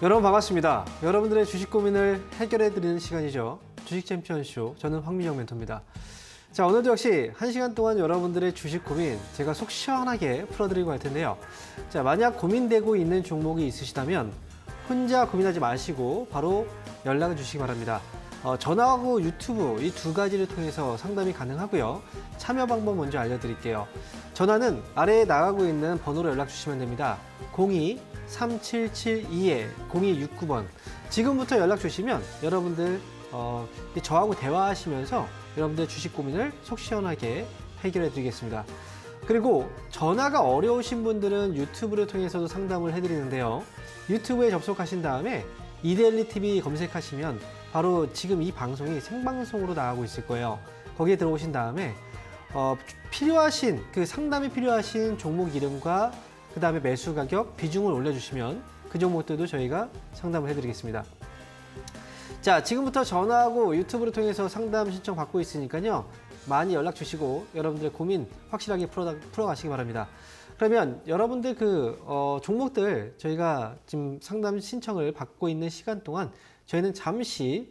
여러분 반갑습니다. 여러분들의 주식 고민을 해결해드리는 시간이죠. 주식 챔피언쇼, 저는 황민영 멘토입니다. 자, 오늘도 역시 1시간 동안 여러분들의 주식 고민 제가 속 시원하게 풀어드리고 할 텐데요. 자, 만약 고민되고 있는 종목이 있으시다면 혼자 고민하지 마시고 바로 연락을 주시기 바랍니다. 전화하고 유튜브 이 두 가지를 통해서 상담이 가능하고요. 참여 방법 먼저 알려드릴게요. 전화는 아래에 나가고 있는 번호로 연락 주시면 됩니다. 02-3772-0269번. 지금부터 연락 주시면 여러분들 저하고 대화하시면서 여러분들 주식 고민을 속 시원하게 해결해 드리겠습니다. 그리고 전화가 어려우신 분들은 유튜브를 통해서도 상담을 해드리는데요. 유튜브에 접속하신 다음에 이데일리 TV 검색하시면 바로 지금 이 방송이 생방송으로 나가고 있을 거예요. 거기에 들어오신 다음에 필요하신 상담이 필요하신 종목 이름과 그 다음에 매수 가격 비중을 올려주시면 그 종목들도 저희가 상담을 해드리겠습니다. 자, 지금부터 전화하고 유튜브를 통해서 상담 신청 받고 있으니까요. 많이 연락 주시고 여러분들의 고민 확실하게 풀어가시기 바랍니다. 그러면 여러분들 종목들 저희가 지금 상담 신청을 받고 있는 시간 동안 저희는 잠시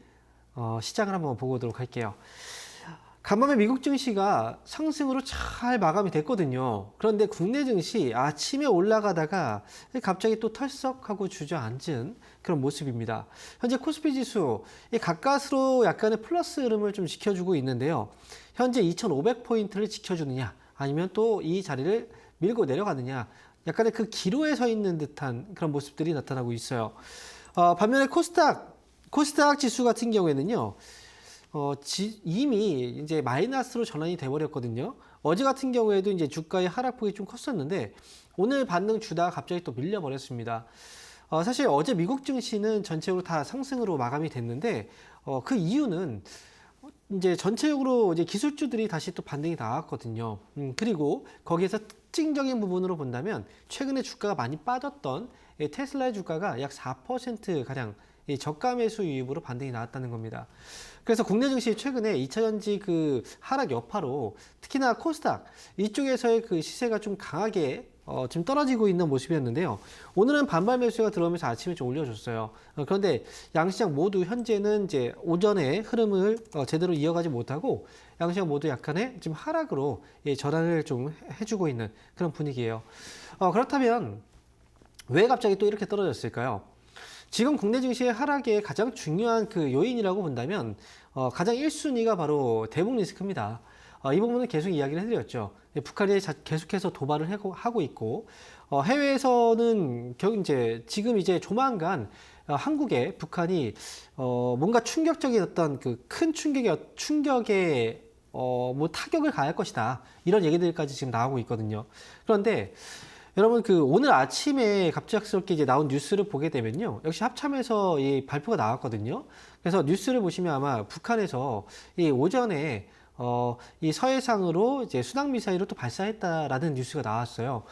시장을 한번 보고 오도록 할게요. 간밤에 미국 증시가 상승으로 잘 마감이 됐거든요. 그런데 국내 증시 아침에 올라가다가 갑자기 또 털썩하고 주저앉은 그런 모습입니다. 현재 코스피 지수 가까스로 약간의 플러스 흐름을 좀 지켜주고 있는데요. 현재 2,500포인트를 지켜주느냐 아니면 또 이 자리를 밀고 내려가느냐 약간의 그 기로에 서 있는 듯한 그런 모습들이 나타나고 있어요. 반면에 코스닥 지수 같은 경우에는요. 이미 이제 마이너스로 전환이 돼버렸거든요. 어제 같은 경우에도 이제 주가의 하락폭이 좀 컸었는데 오늘 반등 주다가 갑자기 또 밀려버렸습니다. 사실 어제 미국 증시는 전체적으로 다 상승으로 마감이 됐는데 그 이유는 이제 전체적으로 이제 기술주들이 다시 또 반등이 나왔거든요. 그리고 거기에서 특징적인 부분으로 본다면 최근에 주가가 많이 빠졌던 테슬라의 주가가 약 4% 가량 저가 매수 유입으로 반등이 나왔다는 겁니다. 그래서 국내 증시 최근에 2차전지 하락 여파로 특히나 코스닥 이쪽에서의 시세가 좀 강하게 지금 떨어지고 있는 모습이었는데요. 오늘은 반발 매수가 들어오면서 아침에 좀 올려줬어요. 그런데 양시장 모두 현재는 이제 오전에 흐름을 제대로 이어가지 못하고 양시장 모두 약간의 지금 하락으로 전환을 좀 해주고 있는 그런 분위기예요. 그렇다면 왜 갑자기 또 이렇게 떨어졌을까요? 지금 국내 증시의 하락의 가장 중요한 요인이라고 본다면 가장 1순위가 바로 대북 리스크입니다. 이 부분은 계속 이야기를 해드렸죠. 북한이 계속해서 도발을 하고 있고 해외에서는 지금 이제 조만간 한국에 북한이 뭔가 충격적인 어떤 큰 충격의 타격을 가할 것이다. 이런 얘기들까지 지금 나오고 있거든요. 그런데 여러분 오늘 아침에 갑작스럽게 이제 나온 뉴스를 보게 되면요. 역시 합참에서 이 발표가 나왔거든요. 그래서 뉴스를 보시면 아마 북한에서 이 오전에 이 서해상으로 이제 순항 미사일을 또 발사했다라는 뉴스가 나왔어요.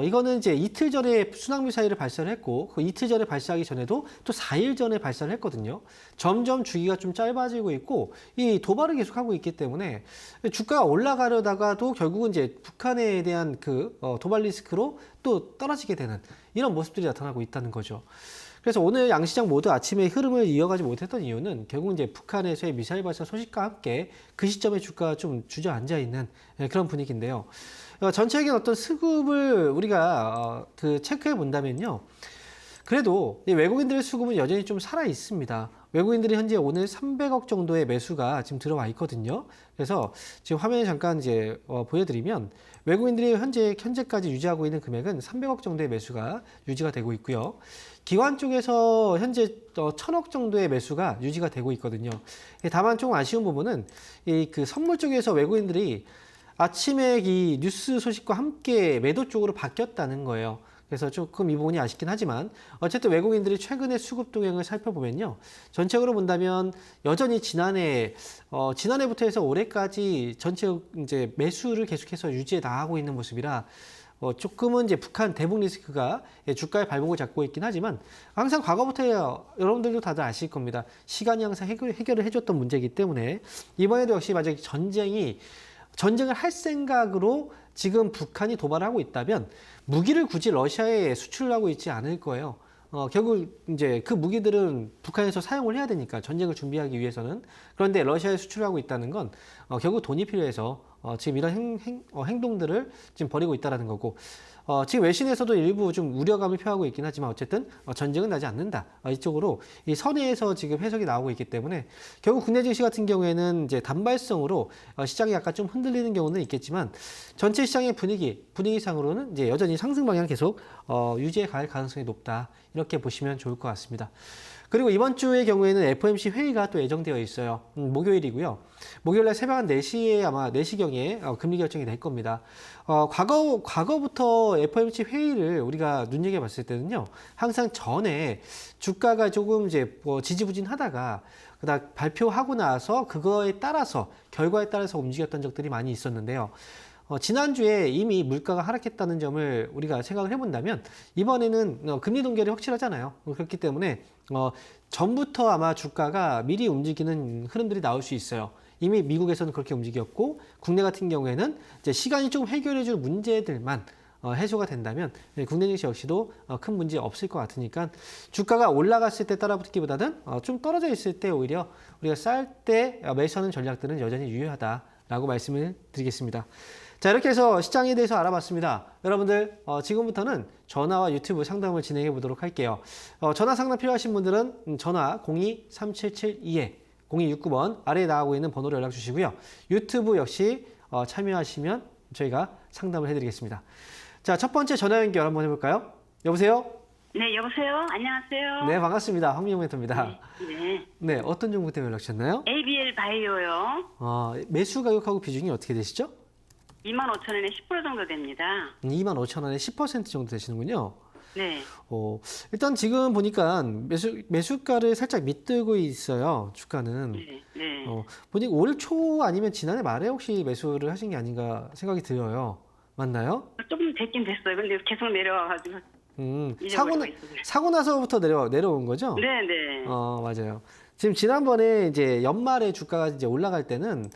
이거는 이제 이틀 전에 순항 미사일을 발사를 했고 그 이틀 전에 발사하기 전에도 또 4일 전에 발사를 했거든요. 점점 주기가 좀 짧아지고 있고 이 도발을 계속하고 있기 때문에 주가가 올라가려다가도 결국은 이제 북한에 대한 도발 리스크로 또 떨어지게 되는 이런 모습들이 나타나고 있다는 거죠. 그래서 오늘 양시장 모두 아침에 흐름을 이어가지 못했던 이유는 결국 이제 북한에서의 미사일 발사 소식과 함께 그 시점에 주가가 좀 주저앉아 있는 그런 분위기인데요. 전체적인 어떤 수급을 우리가 체크해 본다면요. 그래도 외국인들의 수급은 여전히 좀 살아 있습니다. 외국인들이 현재 오늘 300억 정도의 매수가 지금 들어와 있거든요. 그래서 지금 화면에 잠깐 이제 보여드리면 외국인들이 현재까지 유지하고 있는 금액은 300억 정도의 매수가 유지가 되고 있고요. 기관 쪽에서 현재 1000억 정도의 매수가 유지가 되고 있거든요. 다만 좀 아쉬운 부분은 선물 쪽에서 외국인들이 아침에 이 뉴스 소식과 함께 매도 쪽으로 바뀌었다는 거예요. 그래서 조금 이 부분이 아쉽긴 하지만 어쨌든 외국인들이 최근의 수급 동향을 살펴보면요. 전체적으로 본다면 여전히 지난해부터 해서 올해까지 전체 이제 매수를 계속해서 유지해 나가고 있는 모습이라 조금은 이제 북한 대북 리스크가 주가의 발목을 잡고 있긴 하지만 항상 과거부터 여러분들도 다들 아실 겁니다. 시간이 항상 해결을 해줬던 문제이기 때문에 이번에도 역시 만약에 전쟁을 할 생각으로 지금 북한이 도발하고 있다면 무기를 굳이 러시아에 수출하고 있지 않을 거예요. 결국 이제 그 무기들은 북한에서 사용을 해야 되니까 전쟁을 준비하기 위해서는. 그런데 러시아에 수출하고 있다는 건 결국 돈이 필요해서 지금 이런 행동들을 지금 벌이고 있다라는 거고, 지금 외신에서도 일부 좀 우려감을 표하고 있긴 하지만 어쨌든 전쟁은 나지 않는다. 이쪽으로 이 선의에서 지금 해석이 나오고 있기 때문에 결국 국내 증시 같은 경우에는 이제 단발성으로 시장이 약간 좀 흔들리는 경우는 있겠지만 전체 시장의 분위기상으로는 이제 여전히 상승 방향 계속 유지해 갈 가능성이 높다. 이렇게 보시면 좋을 것 같습니다. 그리고 이번 주의 경우에는 FOMC 회의가 또 예정되어 있어요. 목요일이고요. 목요일 날 새벽 한 4시에 아마 4시경에 금리 결정이 될 겁니다. 과거부터 FOMC 회의를 우리가 눈여겨봤을 때는요. 항상 전에 주가가 조금 이제 지지부진하다가 그다음 발표하고 나서 그거에 따라서 결과에 따라서 움직였던 적들이 많이 있었는데요. 지난주에 이미 물가가 하락했다는 점을 우리가 생각을 해본다면 이번에는 금리 동결이 확실하잖아요. 그렇기 때문에 전부터 아마 주가가 미리 움직이는 흐름들이 나올 수 있어요. 이미 미국에서는 그렇게 움직였고 국내 같은 경우에는 이제 시간이 조금 해결해줄 문제들만 해소가 된다면 국내 증시 역시도 큰 문제 없을 것 같으니까 주가가 올라갔을 때 따라붙기보다는 좀 떨어져 있을 때 오히려 우리가 쌀 때 매수하는 전략들은 여전히 유효하다라고 말씀을 드리겠습니다. 자, 이렇게 해서 시장에 대해서 알아봤습니다. 여러분들 지금부터는 전화와 유튜브 상담을 진행해 보도록 할게요. 전화 상담 필요하신 분들은 전화 02-3772-0269번 아래에 나가고 있는 번호로 연락 주시고요. 유튜브 역시 참여하시면 저희가 상담을 해드리겠습니다. 자, 첫 번째 전화 연결 한번 해볼까요? 여보세요? 네, 여보세요? 안녕하세요? 네, 반갑습니다. 황민영 멘토입니다. 네. 네, 어떤 종목 때문에 연락 주셨나요? ABL 바이오요. 매수 가격하고 비중이 어떻게 되시죠? 25,000원에 10% 정도 됩니다. 25,000원에 10% 정도 되시는군요. 네. 일단 지금 보니까 매수가를 살짝 밑들고 있어요. 주가는. 네. 네. 보니까 올 초 아니면 지난해 말에 혹시 매수를 하신 게 아닌가 생각이 들어요. 맞나요? 조금 됐긴 됐어요. 근데 계속 내려와가지고. 사고 나서부터 내려온 거죠? 네네. 맞아요. 지금 지난번에 이제 연말에 주가가 이제 올라갈 때는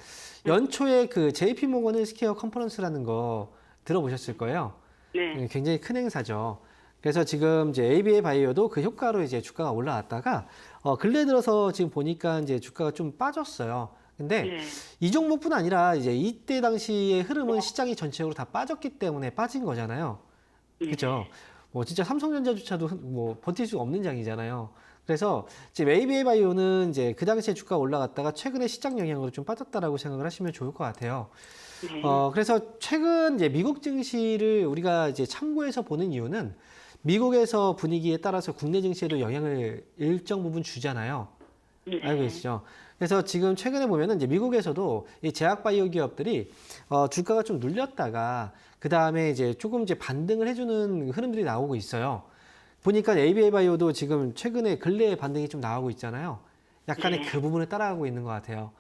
연초에 그 JP 모건 헬스케어 컨퍼런스라는 거 들어보셨을 거예요. 네. 굉장히 큰 행사죠. 그래서 지금 이제 ABA 바이오도 그 효과로 이제 주가가 올라왔다가 근래 들어서 지금 보니까 이제 주가가 좀 빠졌어요. 근데 네. 이 종목뿐 아니라 이제 이때 당시의 흐름은 시장이 전체적으로 다 빠졌기 때문에 빠진 거잖아요. 그렇죠? 진짜 삼성전자조차도 버틸 수가 없는 장이잖아요. 그래서 지금 ABA 바이오는 이제 그 당시에 주가 올라갔다가 최근에 시장 영향으로 좀 빠졌다라고 생각을 하시면 좋을 것 같아요. 네. 그래서 최근 이제 미국 증시를 우리가 이제 참고해서 보는 이유는 미국에서 분위기에 따라서 국내 증시에도 영향을 일정 부분 주잖아요. 네. 알고 계시죠? 그래서 지금 최근에 보면은 이제 미국에서도 이 제약 바이오 기업들이 주가가 좀 눌렸다가 그 다음에 이제 조금 이제 반등을 해주는 흐름들이 나오고 있어요. 보니까 ABA 바이오도 지금 최근에 근래에 반등이 좀 나오고 있잖아요. 약간의 그 부분을 따라가고 있는 것 같아요.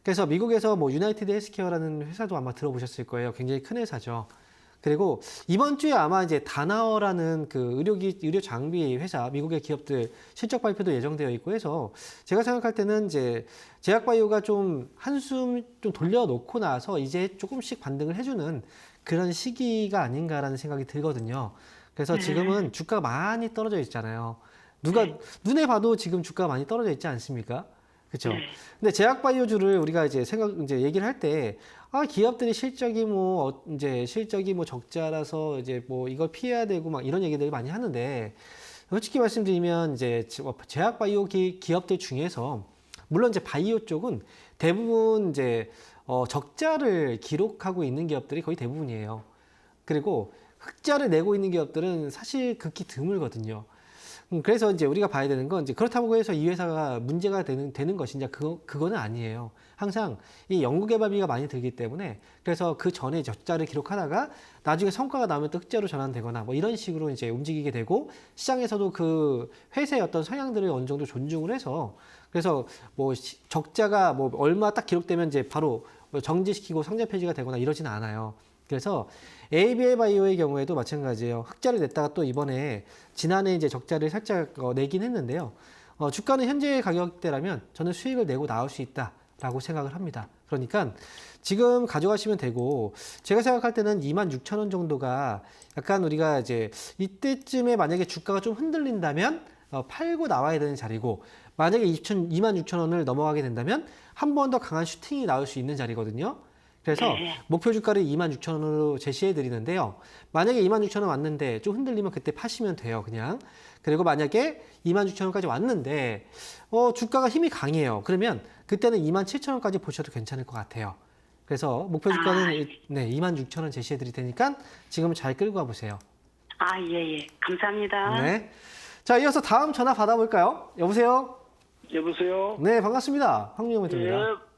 그래서 미국에서 유나이티드 헬스케어라는 회사도 아마 들어보셨을 거예요. 굉장히 큰 회사죠. 그리고 이번 주에 아마 이제 다나어라는 그 의료 장비 회사, 미국의 기업들 실적 발표도 예정되어 있고 해서 제가 생각할 때는 이제 제약바이오가 좀 한숨 좀 돌려놓고 나서 이제 조금씩 반등을 해주는 그런 시기가 아닌가라는 생각이 들거든요. 그래서 지금은 주가가 많이 떨어져 있잖아요. 눈에 봐도 지금 주가가 많이 떨어져 있지 않습니까? 그렇죠. 근데 제약바이오주를 우리가 이제 얘기를 할 때 기업들이 실적이 적자라서 이제 이걸 피해야 되고 막 이런 얘기들을 많이 하는데 솔직히 말씀드리면 이제 제약바이오 기업들 중에서 물론 이제 바이오 쪽은 대부분 이제 적자를 기록하고 있는 기업들이 거의 대부분이에요. 그리고 흑자를 내고 있는 기업들은 사실 극히 드물거든요. 그래서 이제 우리가 봐야 되는 건 이제 그렇다고 해서 이 회사가 문제가 되는 것이냐 그거는 아니에요. 항상 이 연구개발비가 많이 들기 때문에 그래서 그 전에 적자를 기록하다가 나중에 성과가 나오면 또 흑자로 전환되거나 이런 식으로 이제 움직이게 되고 시장에서도 그 회사의 어떤 성향들을 어느 정도 존중을 해서 그래서 적자가 얼마 딱 기록되면 이제 바로 정지시키고 상장 폐지가 되거나 이러지는 않아요. 그래서 ABA 바이오의 경우에도 마찬가지예요. 흑자를 냈다가 또 이번에 지난해 이제 적자를 살짝 내긴 했는데요. 주가는 현재 가격대라면 저는 수익을 내고 나올 수 있다라고 생각을 합니다. 그러니까 지금 가져가시면 되고 제가 생각할 때는 26,000원 정도가 약간 우리가 이제 이때쯤에 만약에 주가가 좀 흔들린다면 팔고 나와야 되는 자리고 만약에 26,000원을 넘어가게 된다면 한 번 더 강한 슈팅이 나올 수 있는 자리거든요. 그래서 네. 목표 주가를 26,000원으로 제시해 드리는데요. 만약에 26,000원 왔는데 좀 흔들리면 그때 파시면 돼요, 그냥. 그리고 만약에 26,000원까지 왔는데 주가가 힘이 강해요. 그러면 그때는 27,000원까지 보셔도 괜찮을 것 같아요. 그래서 목표 주가는 네, 26,000원 제시해 드릴 테니까 지금 잘 끌고 가 보세요. 아, 예, 예. 감사합니다. 네. 자, 이어서 다음 전화 받아볼까요? 여보세요? 여보세요? 네, 반갑습니다. 황민영입니다.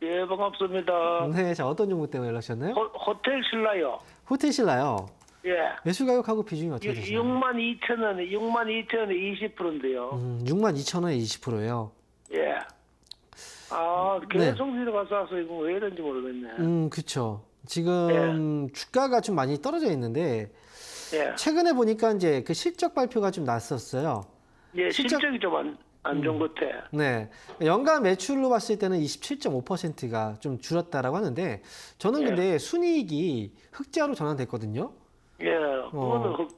예, 반갑습니다. 네, 자, 어떤 종목 때문에 연락하셨나요? 호텔 신라요. 호텔 신라요. 예. 매수 가격하고 비중이 어떻게 되시나요? 62,000원에 20%인데요. 62,000원에 20%예요. 예. 아, 계속 내려가서 이거 왜 이런지 모르겠네. 그쵸. 지금 주가가 좀 많이 떨어져 있는데, 예. 최근에 보니까 이제 그 실적 발표가 좀 났었어요. 예, 실적- 실적이 좀 안 좋은 것 같아. 네. 연간 매출로 봤을 때는 27.5%가 좀 줄었다라고 하는데, 저는 근데 순이익이 흑자로 전환됐거든요. 예. 그거는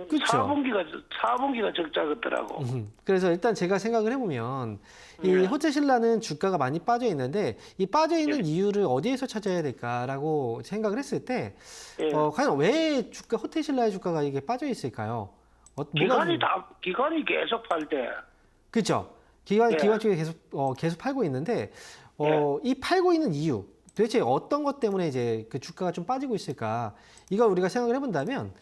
그쵸. 4분기가 적자 같더라고. 그래서 일단 제가 생각을 해보면 이 호텔 신라는 주가가 많이 빠져 있는데 이 빠져 있는 이유를 어디에서 찾아야 될까라고 생각을 했을 때 예. 과연 왜 호텔 신라의 주가가 이게 빠져 있을까요? 뭐가 기관이 계속 팔 때. 그렇죠. 예. 기관 쪽에 계속 팔고 있는데 이 팔고 있는 이유 도대체 어떤 것 때문에 이제 그 주가가 좀 빠지고 있을까? 이걸 우리가 생각을 해본다면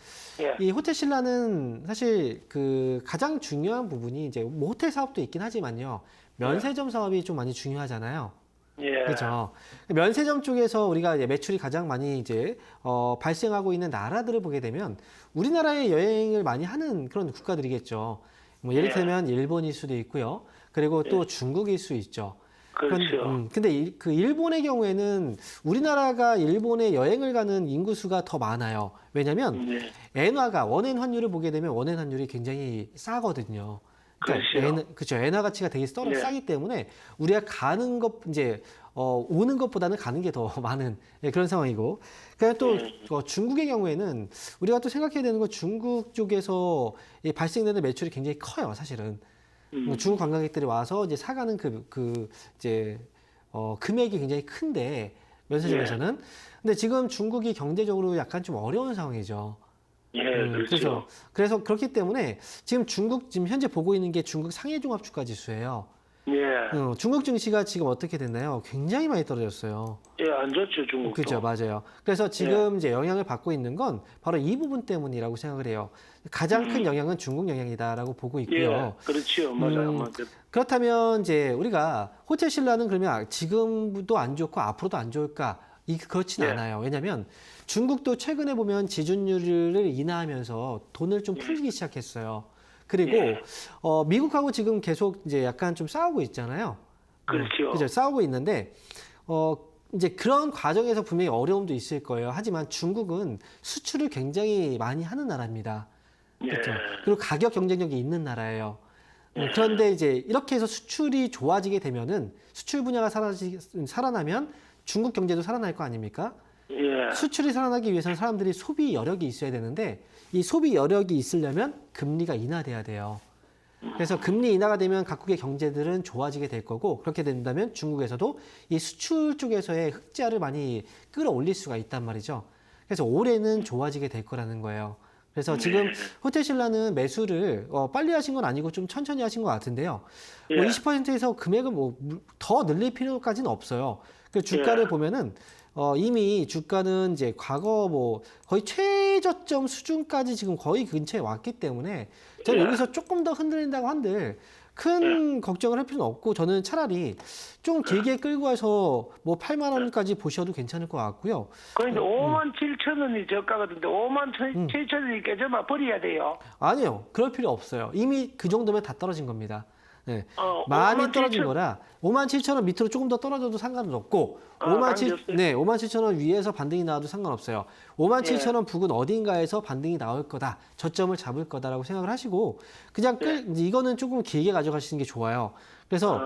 예. 이 호텔 신라는 사실 그 가장 중요한 부분이 이제 뭐 호텔 사업도 있긴 하지만요. 면세점 사업이 좀 많이 중요하잖아요. 예. 그렇죠. 면세점 쪽에서 우리가 이제 매출이 가장 많이 이제 발생하고 있는 나라들을 보게 되면 우리나라에 여행을 많이 하는 그런 국가들이겠죠. 뭐 예를 들면 일본일 수도 있고요. 그리고 또 중국일 수 있죠. 그렇죠. 근데 그 일본의 경우에는 우리나라가 일본에 여행을 가는 인구 수가 더 많아요. 왜냐면 네. 엔화가 원엔 환율을 보게 되면 원엔 환율이 굉장히 싸거든요. 그렇죠. 엔화 가치가 되게 네. 싸기 때문에 우리가 가는 것 이제 오는 것보다는 가는 게 더 많은 그런 상황이고. 그러니까 또 중국의 경우에는 우리가 또 생각해야 되는 건 중국 쪽에서 발생되는 매출이 굉장히 커요, 사실은. 중국 관광객들이 와서 이제 사가는 이제 금액이 굉장히 큰데 면세점에서는. 근데 지금 중국이 경제적으로 약간 좀 어려운 상황이죠. 예, 그렇죠. 그래서 그렇기 때문에 지금 지금 현재 보고 있는 게 중국 상해종합주가지수예요. 예. 중국 증시가 지금 어떻게 됐나요? 굉장히 많이 떨어졌어요. 예, 안 좋죠, 중국도. 그렇죠, 맞아요. 그래서 지금 이제 영향을 받고 있는 건 바로 이 부분 때문이라고 생각을 해요. 가장 큰 영향은 중국 영향이다라고 보고 있고요. 예, 그렇죠. 맞아요. 맞아요. 그렇다면 이제 우리가 호텔 신라는 그러면 지금도 안 좋고 앞으로도 안 좋을까? 그렇진 않아요. 왜냐하면 중국도 최근에 보면 지준율을 인하하면서 돈을 좀 풀기 시작했어요. 그리고 미국하고 지금 계속 이제 약간 좀 싸우고 있잖아요. 그렇죠. 그죠? 싸우고 있는데 이제 그런 과정에서 분명히 어려움도 있을 거예요. 하지만 중국은 수출을 굉장히 많이 하는 나라입니다. 그렇죠. 그리고 가격 경쟁력이 있는 나라예요. 그런데 이제 이렇게 해서 수출이 좋아지게 되면은 수출 분야가 살아나면 중국 경제도 살아날 거 아닙니까? 예. 수출이 살아나기 위해서는 사람들이 소비 여력이 있어야 되는데 이 소비 여력이 있으려면 금리가 인하돼야 돼요. 그래서 금리 인하가 되면 각국의 경제들은 좋아지게 될 거고 그렇게 된다면 중국에서도 이 수출 쪽에서의 흑자를 많이 끌어올릴 수가 있단 말이죠. 그래서 올해는 좋아지게 될 거라는 거예요. 그래서 지금 호텔 신라는 매수를 빨리 하신 건 아니고 좀 천천히 하신 것 같은데요. 뭐 20%에서 금액을 뭐 더 늘릴 필요까지는 없어요. 그 주가를 보면은 이미 주가는 이제 과거 뭐 거의 최저점 수준까지 지금 거의 근처에 왔기 때문에 저는 여기서 조금 더 흔들린다고 한들 큰 걱정을 할 필요는 없고 저는 차라리 좀 길게 끌고 와서 뭐 8만 원까지 보셔도 괜찮을 것 같고요. 그런데 57,000원이 저가 같은데 57,000원이 깨져만 버려야 돼요. 아니요. 그럴 필요 없어요. 이미 그 정도면 다 떨어진 겁니다. 네. 많이 5만 떨어진 7천. 거라 57,000원 밑으로 조금 더 떨어져도 상관은 없고 57,000원 위에서 반등이 나와도 상관없어요. 57,000원 부근 어딘가에서 반등이 나올 거다. 저점을 잡을 거다라고 생각을 하시고 그냥 이제 이거는 조금 길게 가져가시는 게 좋아요. 그래서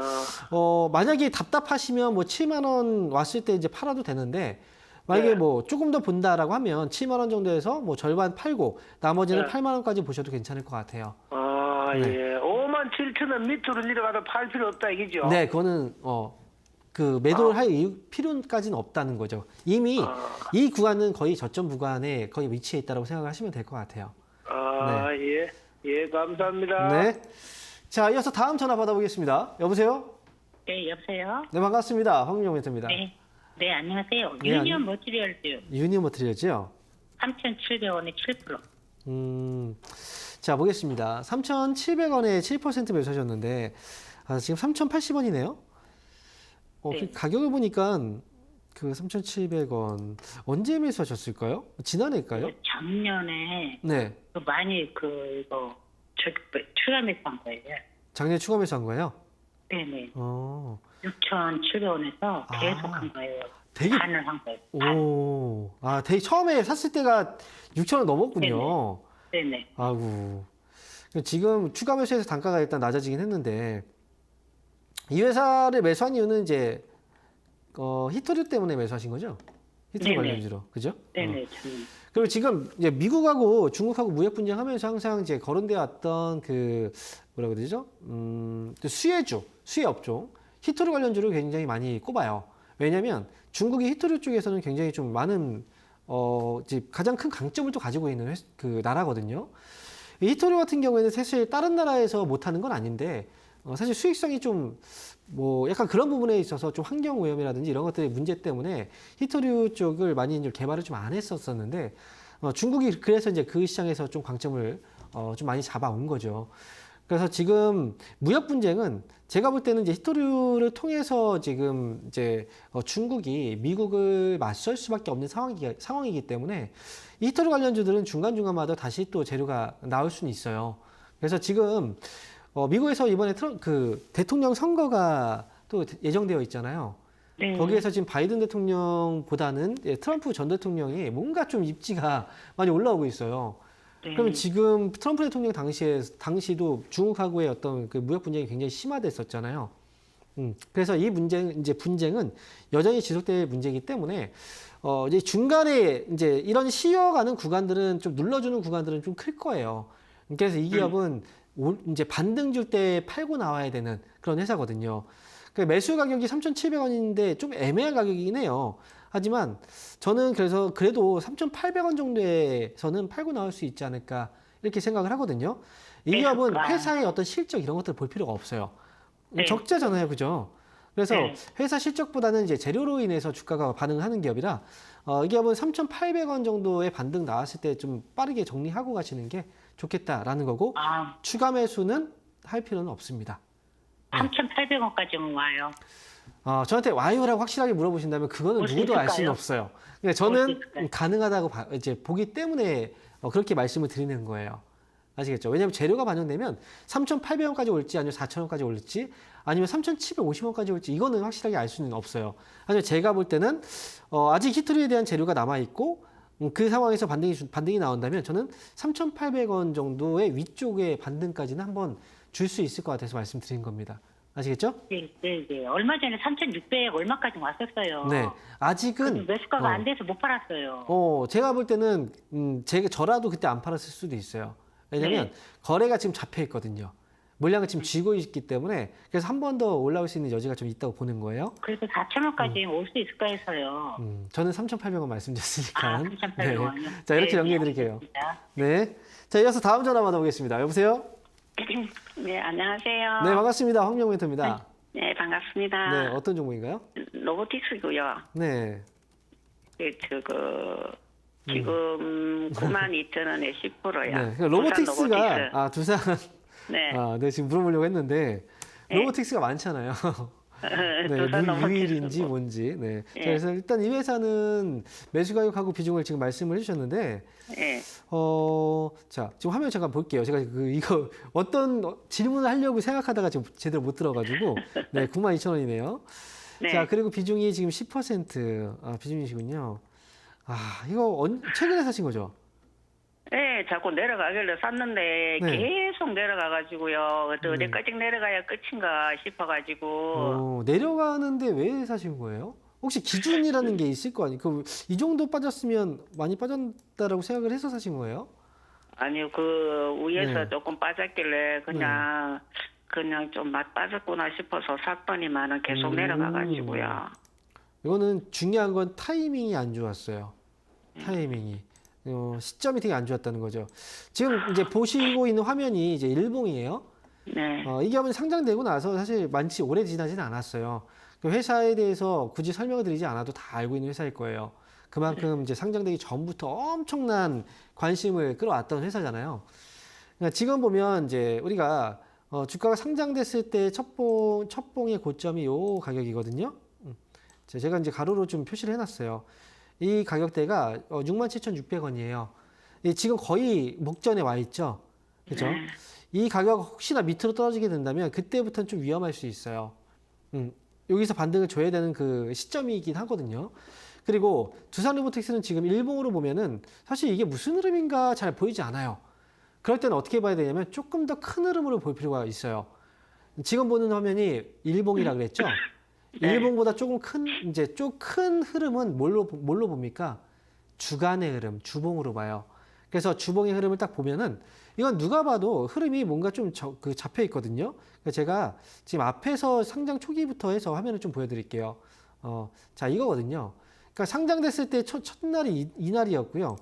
만약에 답답하시면 뭐 7만 원 왔을 때 이제 팔아도 되는데 만약에 뭐 조금 더 본다라고 하면 7만 원 정도에서 뭐 절반 팔고 나머지는 8만 원까지 보셔도 괜찮을 것 같아요. 예. 5만 7천 원 밑으로 내려가도 팔 필요 없다 이거죠? 네, 그거는 그 매도를 할 필요까지는 없다는 거죠. 이미 이 구간은 거의 저점 구간에 거의 위치해 있다고 생각하시면 될 것 같아요. 예. 예, 감사합니다. 네. 자, 이어서 다음 전화 받아보겠습니다. 여보세요? 네, 여보세요? 네, 반갑습니다. 황민영 멘토입니다. 네. 네, 안녕하세요. 네, 유니온 머티리얼즈 유니온 머티리얼즈요? 3,700원에 7%. 자, 보겠습니다. 3,700원에 7% 매수하셨는데 지금 3,080원이네요. 네. 그 가격을 보니까 그 3,700원 언제 매수하셨을까요? 지난해일까요? 작년에 네. 많이 추가 매수한 거예요. 작년에 추가 매수한 거예요? 네네. 어. 6,700원에서 계속 한 거예요. 되게 반을 한 거예요. 오. 되게 처음에 샀을 때가 6,000원 넘었군요. 네네. 아이고. 지금 추가 매수해서 단가가 일단 낮아지긴 했는데 이 회사를 매수한 이유는 이제 히토류 때문에 매수하신 거죠? 히토류 네네. 관련주로. 그죠? 네네. 그리고 지금 이제 미국하고 중국하고 무역 분쟁하면서 항상 이제 거론되어 왔던 그 뭐라 그러죠? 그 수혜 업종, 히토류 관련주를 굉장히 많이 꼽아요. 왜냐하면 중국이 히토류 쪽에서는 굉장히 좀 많은 이제 가장 큰 강점을 또 가지고 있는 그 나라거든요. 이 히토류 같은 경우에는 사실 다른 나라에서 못하는 건 아닌데 사실 수익성이 좀 뭐 약간 그런 부분에 있어서 좀 환경 오염이라든지 이런 것들의 문제 때문에 히토류 쪽을 많이 이제 개발을 좀 안 했었었는데 중국이 그래서 이제 그 시장에서 좀 강점을 좀 많이 잡아온 거죠. 그래서 지금 무역 분쟁은 제가 볼 때는 이제 히토류를 통해서 지금 이제 중국이 미국을 맞설 수밖에 없는 상황이기 때문에 이 히토류 관련주들은 중간중간마다 다시 또 재료가 나올 수는 있어요. 그래서 지금 미국에서 이번에 그 대통령 선거가 또 예정되어 있잖아요. 네. 거기에서 지금 바이든 대통령보다는 트럼프 전 대통령이 뭔가 좀 입지가 많이 올라오고 있어요. 네. 그러면 지금 트럼프 대통령 당시도 중국하고의 어떤 그 무역 분쟁이 굉장히 심화됐었잖아요. 그래서 이 분쟁은 여전히 지속될 문제이기 때문에 이제 중간에 이제 이런 쉬어가는 구간들은 좀 눌러주는 구간들은 좀 클 거예요. 그래서 이 기업은 이제 반등 줄 때 팔고 나와야 되는 그런 회사거든요. 그 매수 가격이 3,700원인데 좀 애매한 가격이긴 해요. 하지만 저는 그래도 3,800원 정도에서는 팔고 나올 수 있지 않을까 이렇게 생각을 하거든요. 이 기업은 회사의 어떤 실적 이런 것들을 볼 필요가 없어요. 네. 적자잖아요, 그죠? 그래서 네. 회사 실적보다는 이제 재료로 인해서 주가가 반응을 하는 기업이라 이 기업은 3,800원 정도의 반등 나왔을 때 좀 빠르게 정리하고 가시는 게 좋겠다라는 거고 추가 매수는 할 필요는 없습니다. 3,800원까지는 와요. 저한테 와요라고 확실하게 물어보신다면 그거는 올수 누구도 알 수는 있을까요? 없어요. 근데 저는 있을까요? 가능하다고 이제 보기 때문에 그렇게 말씀을 드리는 거예요. 아시겠죠? 왜냐하면 재료가 반영되면 3,800원까지 올지 아니면 4,000원까지 올지 아니면 3,750원까지 올지 이거는 확실하게 알 수는 없어요. 하지만 제가 볼 때는 아직 히토류에 대한 재료가 남아있고 그 상황에서 반등이 나온다면 저는 3,800원 정도의 위쪽의 반등까지는 한번 줄 수 있을 것 같아서 말씀드린 겁니다. 아시겠죠? 네. 얼마 전에 3,600 얼마까지 왔었어요. 네. 아직은 매수가가 안 돼서 못 팔았어요. 제가 볼 때는 저라도 그때 안 팔았을 수도 있어요. 왜냐면 거래가 지금 잡혀 있거든요. 물량을 지금 쥐고 있기 때문에 그래서 한 번 더 올라올 수 있는 여지가 좀 있다고 보는 거예요. 그래서 4,000원까지 올 수 있을까 해서요. 저는 3,800원 말씀드렸으니까. 3,800원이요? 자, 이렇게 정리해 드릴게요. 네. 자, 이어서 다음 전화 받아보겠습니다. 여보세요? 네, 안녕하세요. 네, 반갑습니다. 황민영 멘토입니다. 네, 반갑습니다. 네, 어떤 종목인가요? 로보틱스고요. 네. 지금 92,000원에 10%요. 네. 로보틱스가 두산 네. 네, 지금 물어보려고 했는데 네. 로보틱스가 많잖아요. 네, 두산 너무 유일인지 비싸고. 뭔지. 네. 자, 예. 그래서 일단 이 회사는 매수 가격하고 비중을 지금 말씀을 해주셨는데, 예. 자, 지금 화면 잠깐 볼게요. 제가 이거 어떤 질문을 하려고 생각하다가 지금 제대로 못 들어가지고, 네, 92,000원이네요. 네. 자, 그리고 비중이 지금 10%, 비중이시군요. 이거 최근에 사신 거죠? 네, 자꾸 내려가길래 샀는데 네. 계속 내려가가지고요. 어디까지 내려가야 끝인가 싶어가지고. 내려가는데 왜 사신 거예요? 혹시 기준이라는 게 있을 거 아니에요? 이 정도 빠졌으면 많이 빠졌다라고 생각을 해서 사신 거예요? 아니요, 그 위에서 네. 조금 빠졌길래 그냥 좀 맛 빠졌구나 싶어서 샀더니만은 계속 내려가가지고요. 이거는 중요한 건 타이밍이 안 좋았어요. 타이밍이. 시점이 되게 안 좋았다는 거죠. 지금 이제 보시고 있는 화면이 이제 일봉이에요. 네. 이게 한번 상장되고 나서 사실 많이 오래 지나지는 않았어요. 그 회사에 대해서 굳이 설명을 드리지 않아도 다 알고 있는 회사일 거예요. 그만큼 이제 상장되기 전부터 엄청난 관심을 끌어왔던 회사잖아요. 그러니까 지금 보면 이제 우리가 주가가 상장됐을 때 첫 봉의 고점이 요 가격이거든요. 제가 이제 가로로 좀 표시를 해놨어요. 이 가격대가 67,600원이에요. 지금 거의 목전에 와 있죠. 그렇죠? 이 가격 혹시나 밑으로 떨어지게 된다면 그때부터는 좀 위험할 수 있어요. 여기서 반등을 줘야 되는 그 시점이긴 하거든요. 그리고 두산로보틱스는 지금 일봉으로 보면은 사실 이게 무슨 흐름인가 잘 보이지 않아요. 그럴 때는 어떻게 봐야 되냐면 조금 더 큰 흐름으로 볼 필요가 있어요. 지금 보는 화면이 일봉이라 그랬죠? 일봉보다 조금 큰 흐름은 뭘로 봅니까? 주간의 흐름, 주봉으로 봐요. 그래서 주봉의 흐름을 딱 보면은 이건 누가 봐도 흐름이 뭔가 좀 잡혀 있거든요. 그래서 제가 지금 앞에서 상장 초기부터 해서 화면을 좀 보여드릴게요. 자, 이거거든요. 그러니까 상장됐을 때 첫날이 이날이었고요.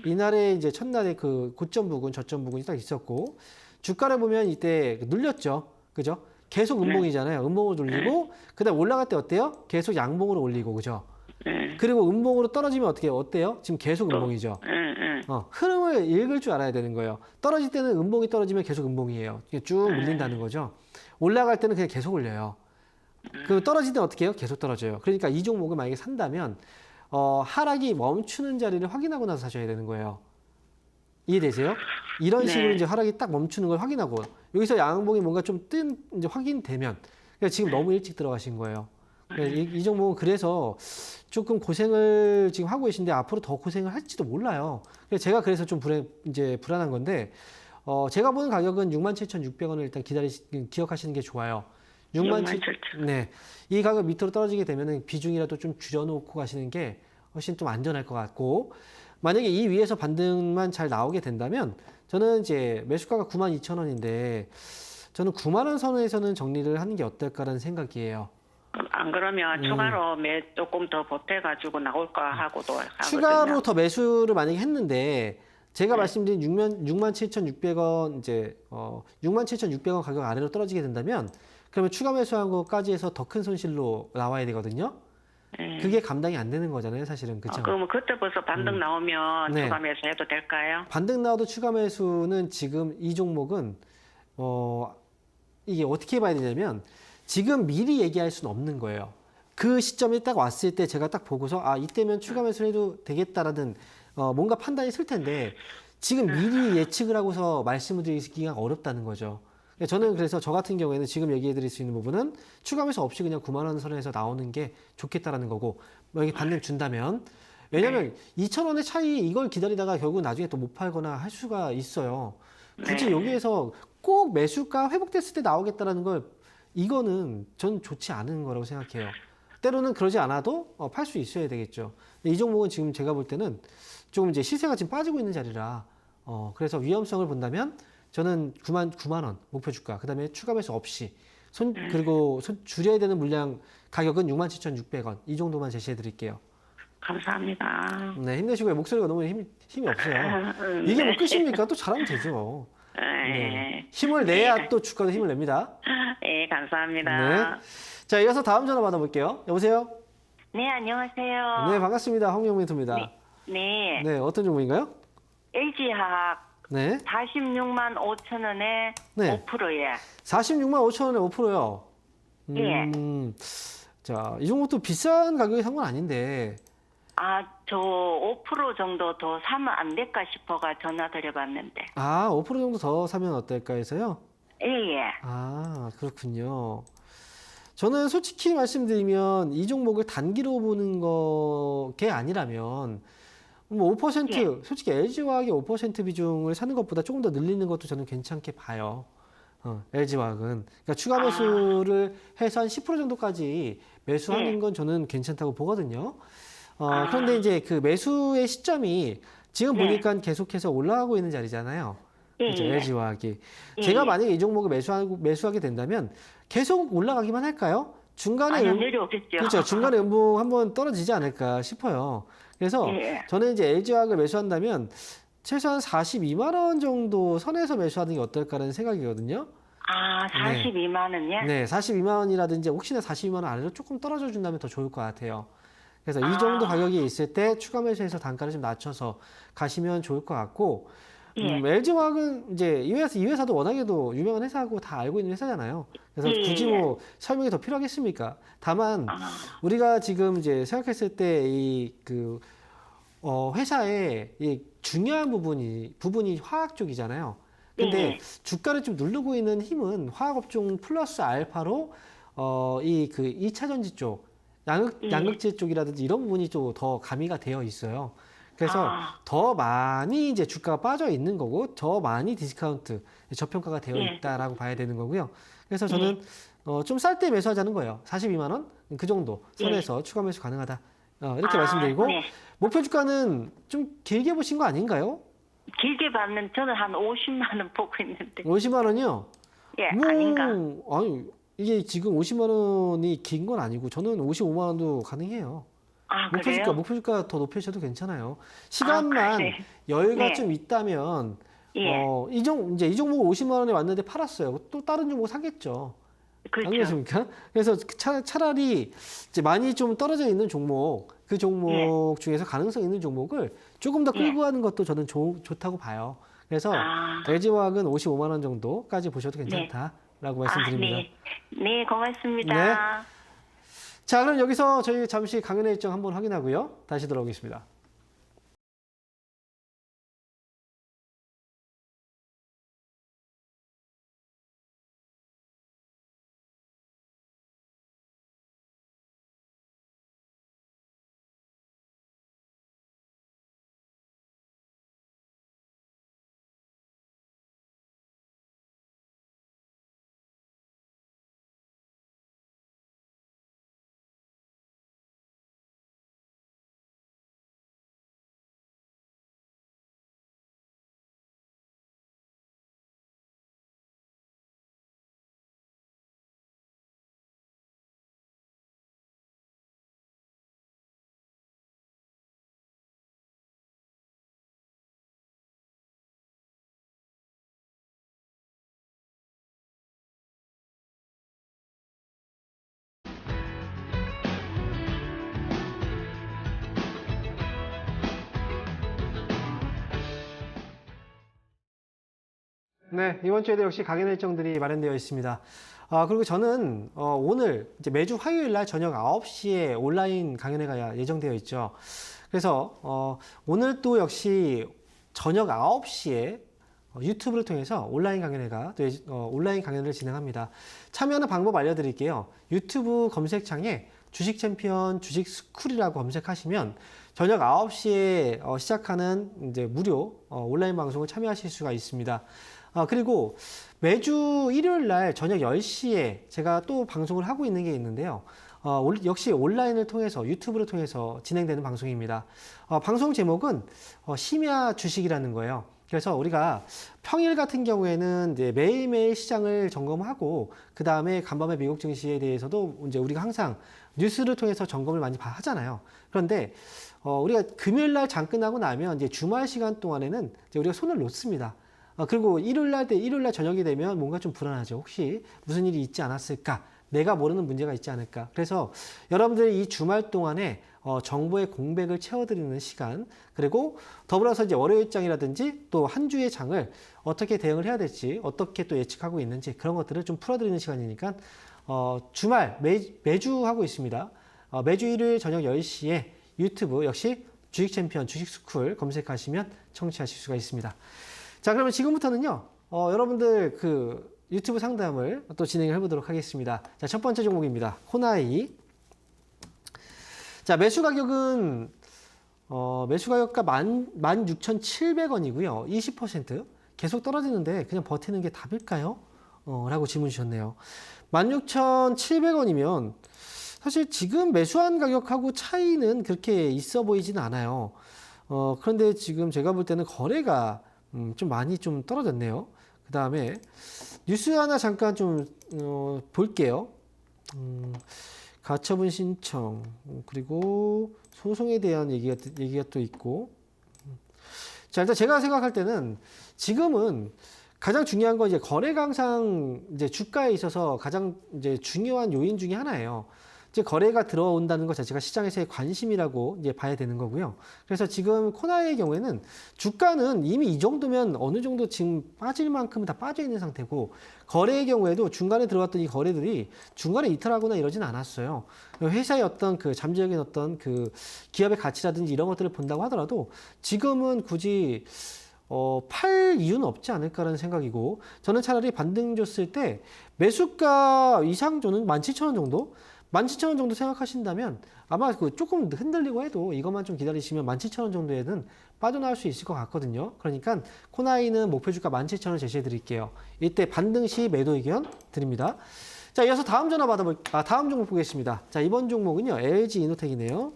이날에 이제 첫날에 그 고점 부근, 저점 부근이 딱 있었고, 주가를 보면 이때 눌렸죠. 그죠? 계속 음봉이잖아요. 음봉으로 돌리고, 그 다음 올라갈 때 어때요? 계속 양봉으로 올리고, 그죠? 그리고 음봉으로 떨어지면 어때요? 지금 계속 음봉이죠. 흐름을 읽을 줄 알아야 되는 거예요. 떨어질 때는 음봉이 떨어지면 계속 음봉이에요. 쭉 밀린다는 거죠. 올라갈 때는 그냥 계속 올려요. 그 떨어질 때는 어떻게 해요? 계속 떨어져요. 그러니까 이 종목을 만약에 산다면 하락이 멈추는 자리를 확인하고 나서 사셔야 되는 거예요. 이해되세요? 이런 식으로 이제 하락이 딱 멈추는 걸 확인하고 여기서 양봉이 뭔가 좀 이제 확인되면 그러니까 지금 너무 일찍 들어가신 거예요. 이 종목은 그래서 조금 고생을 지금 하고 계신데 앞으로 더 고생을 할지도 몰라요. 제가 그래서 좀 불안한 건데 제가 보는 가격은 67,600원을 일단 기억하시는 게 좋아요. 67,000. 네. 이 가격 밑으로 떨어지게 되면은 비중이라도 좀 줄여놓고 가시는 게 훨씬 좀 안전할 것 같고, 만약에 이 위에서 반등만 잘 나오게 된다면, 저는 이제 매수가가 92,000원인데, 저는 9만 원 선에서는 정리를 하는 게 어떨까라는 생각이에요. 안 그러면 추가로 조금 더 보태가지고 나올까 하고도 추가로 하거든요. 더 매수를 만약에 했는데, 제가 말씀드린 67,600원, 이제, 67,600원 가격 아래로 떨어지게 된다면, 그러면 추가 매수한 것까지 해서 더 큰 손실로 나와야 되거든요. 그게 감당이 안 되는 거잖아요, 사실은. 그렇죠? 그러면 그때 벌써 반등 나오면 네. 추가 매수해도 될까요? 반등 나와도 추가 매수는 지금 이 종목은 이게 어떻게 봐야 되냐면 지금 미리 얘기할 수는 없는 거예요. 그 시점에 딱 왔을 때 제가 딱 보고서 이때면 추가 매수를 해도 되겠다라는 뭔가 판단이 있을 텐데 지금 미리 예측을 하고서 말씀을 드리기가 어렵다는 거죠. 저는 그래서 저 같은 경우에는 지금 얘기해 드릴 수 있는 부분은 추가 매수 없이 그냥 9만 원 선에서 나오는 게 좋겠다라는 거고, 만약에 반등 준다면, 왜냐면 2,000원의 차이 이걸 기다리다가 결국 나중에 또 못 팔거나 할 수가 있어요. 굳이 여기에서 꼭 매수가 회복됐을 때 나오겠다라는 걸 이거는 전 좋지 않은 거라고 생각해요. 때로는 그러지 않아도 팔 수 있어야 되겠죠. 이 종목은 지금 제가 볼 때는 조금 이제 시세가 지금 빠지고 있는 자리라 그래서 위험성을 본다면 저는 9만 원 목표 주가, 그 다음에 추가 매수 없이 그리고 줄여야 되는 물량 가격은 67,600원 이 정도만 제시해 드릴게요. 감사합니다. 네, 힘내시고요. 목소리가 너무 힘이 없어요. 이게 뭐 끝입니까? 또 잘하면 되죠. 네. 힘을 내야 또 주가도 힘을 냅니다. 네, 감사합니다. 네. 자, 이어서 다음 전화 받아볼게요. 여보세요? 네, 안녕하세요. 네, 반갑습니다. 홍영민입니다. 네. 네, 어떤 종목인가요? LG화학 네. 46만 5천 원에 네. 5%예. 46만 5천 원에 5%요. 자, 이 종목도 비싼 가격이 산 건 아닌데. 저 5% 정도 더 사면 안 될까 싶어가 전화 드려봤는데. 5% 정도 더 사면 어떨까 해서요? 예. 그렇군요. 저는 솔직히 말씀드리면 이 종목을 단기로 보는 게 아니라면 뭐 5% 솔직히 LG화학의 5% 비중을 사는 것보다 조금 더 늘리는 것도 저는 괜찮게 봐요. LG화학은 그러니까 추가 매수를 해서 한 10% 정도까지 매수하는 건 저는 괜찮다고 보거든요. 그런데 이제 그 매수의 시점이 지금 보니까 계속해서 올라가고 있는 자리잖아요. 그렇죠? LG화학이. 제가 만약에 이 종목을 매수하게 된다면 계속 올라가기만 할까요? 중간에 내려오겠죠. 그렇죠. 중간에 음봉 한번 떨어지지 않을까 싶어요. 그래서 저는 이제 LG화학을 매수한다면 최소한 42만 원 정도 선에서 매수하는 게 어떨까라는 생각이거든요. 42만 원이요? 네, 42만 원이라든지 혹시나 42만 원 아래로 조금 떨어져 준다면 더 좋을 것 같아요. 그래서 이 정도 가격이 있을 때 추가 매수해서 단가를 좀 낮춰서 가시면 좋을 것 같고, LG화학은 이제 이 회사도 워낙에도 유명한 회사고 다 알고 있는 회사잖아요. 그래서 굳이 뭐 설명이 더 필요하겠습니까? 다만 우리가 지금 이제 생각했을 때 회사의 이 중요한 부분이 화학 쪽이잖아요. 근데 주가를 좀 누르고 있는 힘은 화학업종 플러스 알파로 이 2차 전지 쪽, 양극재 쪽이라든지 이런 부분이 좀 더 가미가 되어 있어요. 그래서 더 많이 이제 주가가 빠져 있는 거고, 더 많이 디스카운트, 저평가가 되어 있다라고 봐야 되는 거고요. 그래서 저는 좀 쌀 때 매수하자는 거예요. 42만 원? 그 정도 선에서 추가 매수 가능하다. 이렇게 말씀드리고, 목표 주가는 좀 길게 보신 거 아닌가요? 길게 봤는 저는 한 50만 원 보고 있는데. 50만 원이요? 아닌가? 아니, 이게 지금 50만 원이 긴 건 아니고, 저는 55만 원도 가능해요. 그래요? 목표 주가 더 높이셔도 괜찮아요. 시간만 여유가 좀 있다면, 이 종목 50만 원에 왔는데 팔았어요. 또 다른 종목 사겠죠. 그렇죠. 안 그렇습니까? 그래서 차라리 이제 많이 좀 떨어져 있는 종목, 그 종목 중에서 가능성 있는 종목을 조금 더 끌고 가는 것도 저는 좋다고 봐요. 그래서 LG화학은 55만 원 정도까지 보셔도 괜찮다라고 말씀드립니다. 네, 고맙습니다. 자, 그럼 여기서 저희 잠시 강연의 일정 한번 확인하고요. 다시 돌아오겠습니다. 네, 이번 주에도 역시 강연 일정들이 마련되어 있습니다. 그리고 저는 오늘 이제 매주 화요일 날 저녁 9시에 온라인 강연회가 예정되어 있죠. 그래서 오늘 또 역시 저녁 9시에 유튜브를 통해서 온라인 강연을 진행합니다. 참여하는 방법 알려드릴게요. 유튜브 검색창에 주식 챔피언 주식 스쿨이라고 검색하시면 저녁 9시에 시작하는 이제 무료 온라인 방송을 참여하실 수가 있습니다. 그리고 매주 일요일 날 저녁 10시에 제가 또 방송을 하고 있는 게 있는데요. 역시 온라인을 통해서 유튜브를 통해서 진행되는 방송입니다. 방송 제목은 심야 주식이라는 거예요. 그래서 우리가 평일 같은 경우에는 이제 매일매일 시장을 점검하고 그 다음에 간밤에 미국 증시에 대해서도 이제 우리가 항상 뉴스를 통해서 점검을 많이 하잖아요. 그런데 우리가 금요일 날 장 끝나고 나면 이제 주말 시간 동안에는 이제 우리가 손을 놓습니다. 그리고 일요일 날 저녁이 되면 뭔가 좀 불안하죠. 혹시 무슨 일이 있지 않았을까? 내가 모르는 문제가 있지 않을까? 그래서 여러분들이 이 주말 동안에 정보의 공백을 채워드리는 시간, 그리고 더불어서 이제 월요일장이라든지 또 한 주의 장을 어떻게 대응을 해야 될지, 어떻게 또 예측하고 있는지 그런 것들을 좀 풀어드리는 시간이니까 주말 매주 하고 있습니다. 매주 일요일 저녁 10시에 유튜브 역시 주식 챔피언 주식 스쿨 검색하시면 청취하실 수가 있습니다. 자, 그러면 지금부터는요, 여러분들 그 유튜브 상담을 또 진행을 해보도록 하겠습니다. 자, 첫 번째 종목입니다. 코나이. 자, 매수 가격은 매수 가격가 16,700원이고요. 20% 계속 떨어지는데 그냥 버티는 게 답일까요? 라고 질문 주셨네요. 16,700원이면 사실 지금 매수한 가격하고 차이는 그렇게 있어 보이지는 않아요. 그런데 지금 제가 볼 때는 거래가 좀 많이 좀 떨어졌네요. 그 다음에 뉴스 하나 잠깐 좀 볼게요. 가처분 신청, 그리고 소송에 대한 얘기가 또 있고. 자, 일단 제가 생각할 때는 지금은 가장 중요한 건 이제 거래 강상, 이제 주가에 있어서 가장 이제 중요한 요인 중에 하나예요. 이제 거래가 들어온다는 것 자체가 시장에서의 관심이라고 이제 봐야 되는 거고요. 그래서 지금 코나이의 경우에는 주가는 이미 이 정도면 어느 정도 지금 빠질 만큼은 다 빠져 있는 상태고, 거래의 경우에도 중간에 들어갔던 이 거래들이 중간에 이탈하거나 이러진 않았어요. 회사의 어떤 그 잠재적인 어떤 그 기업의 가치라든지 이런 것들을 본다고 하더라도 지금은 굳이 팔 이유는 없지 않을까라는 생각이고, 저는 차라리 반등 줬을 때 매수가 이상조는 17,000원 정도? 17,000원 정도 생각하신다면 아마 그 조금 흔들리고 해도 이것만 좀 기다리시면 17,000원 정도에는 빠져나올 수 있을 것 같거든요. 그러니까 코나이는 목표 주가 17,000원 제시해 드릴게요. 이때 반등 시 매도 의견 드립니다. 자, 이어서 다음 다음 종목 보겠습니다. 자, 이번 종목은요, LG 이노텍이네요.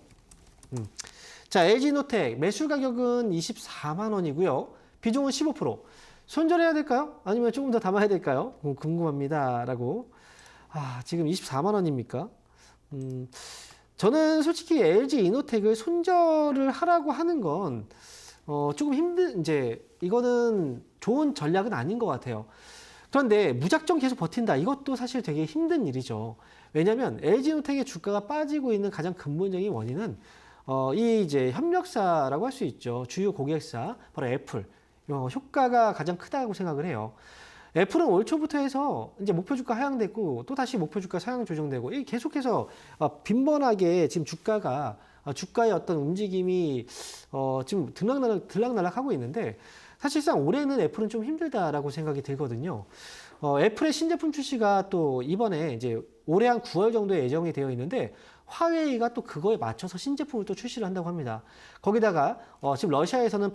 자, LG 이노텍 매수 가격은 24만 원이고요. 비중은 15%. 손절해야 될까요? 아니면 조금 더 담아야 될까요? 궁금합니다. 라고. 지금 24만 원입니까? 저는 솔직히 LG 이노텍을 손절을 하라고 하는 건 조금 이제 이거는 좋은 전략은 아닌 것 같아요. 그런데 무작정 계속 버틴다, 이것도 사실 되게 힘든 일이죠. 왜냐하면 LG 이노텍의 주가가 빠지고 있는 가장 근본적인 원인은 이 이제 협력사라고 할 수 있죠. 주요 고객사 바로 애플, 효과가 가장 크다고 생각을 해요. 애플은 올 초부터 해서 이제 목표 주가 하향됐고 또 다시 목표 주가 상향 조정되고, 이 계속해서 빈번하게 지금 주가의 어떤 움직임이 지금 들락날락 하고 있는데, 사실상 올해는 애플은 좀 힘들다라고 생각이 들거든요. 애플의 신제품 출시가 또 이번에 이제 올해 한 9월 정도에 예정이 되어 있는데, 화웨이가 또 그거에 맞춰서 신제품을 또 출시를 한다고 합니다. 거기다가 지금 러시아에서는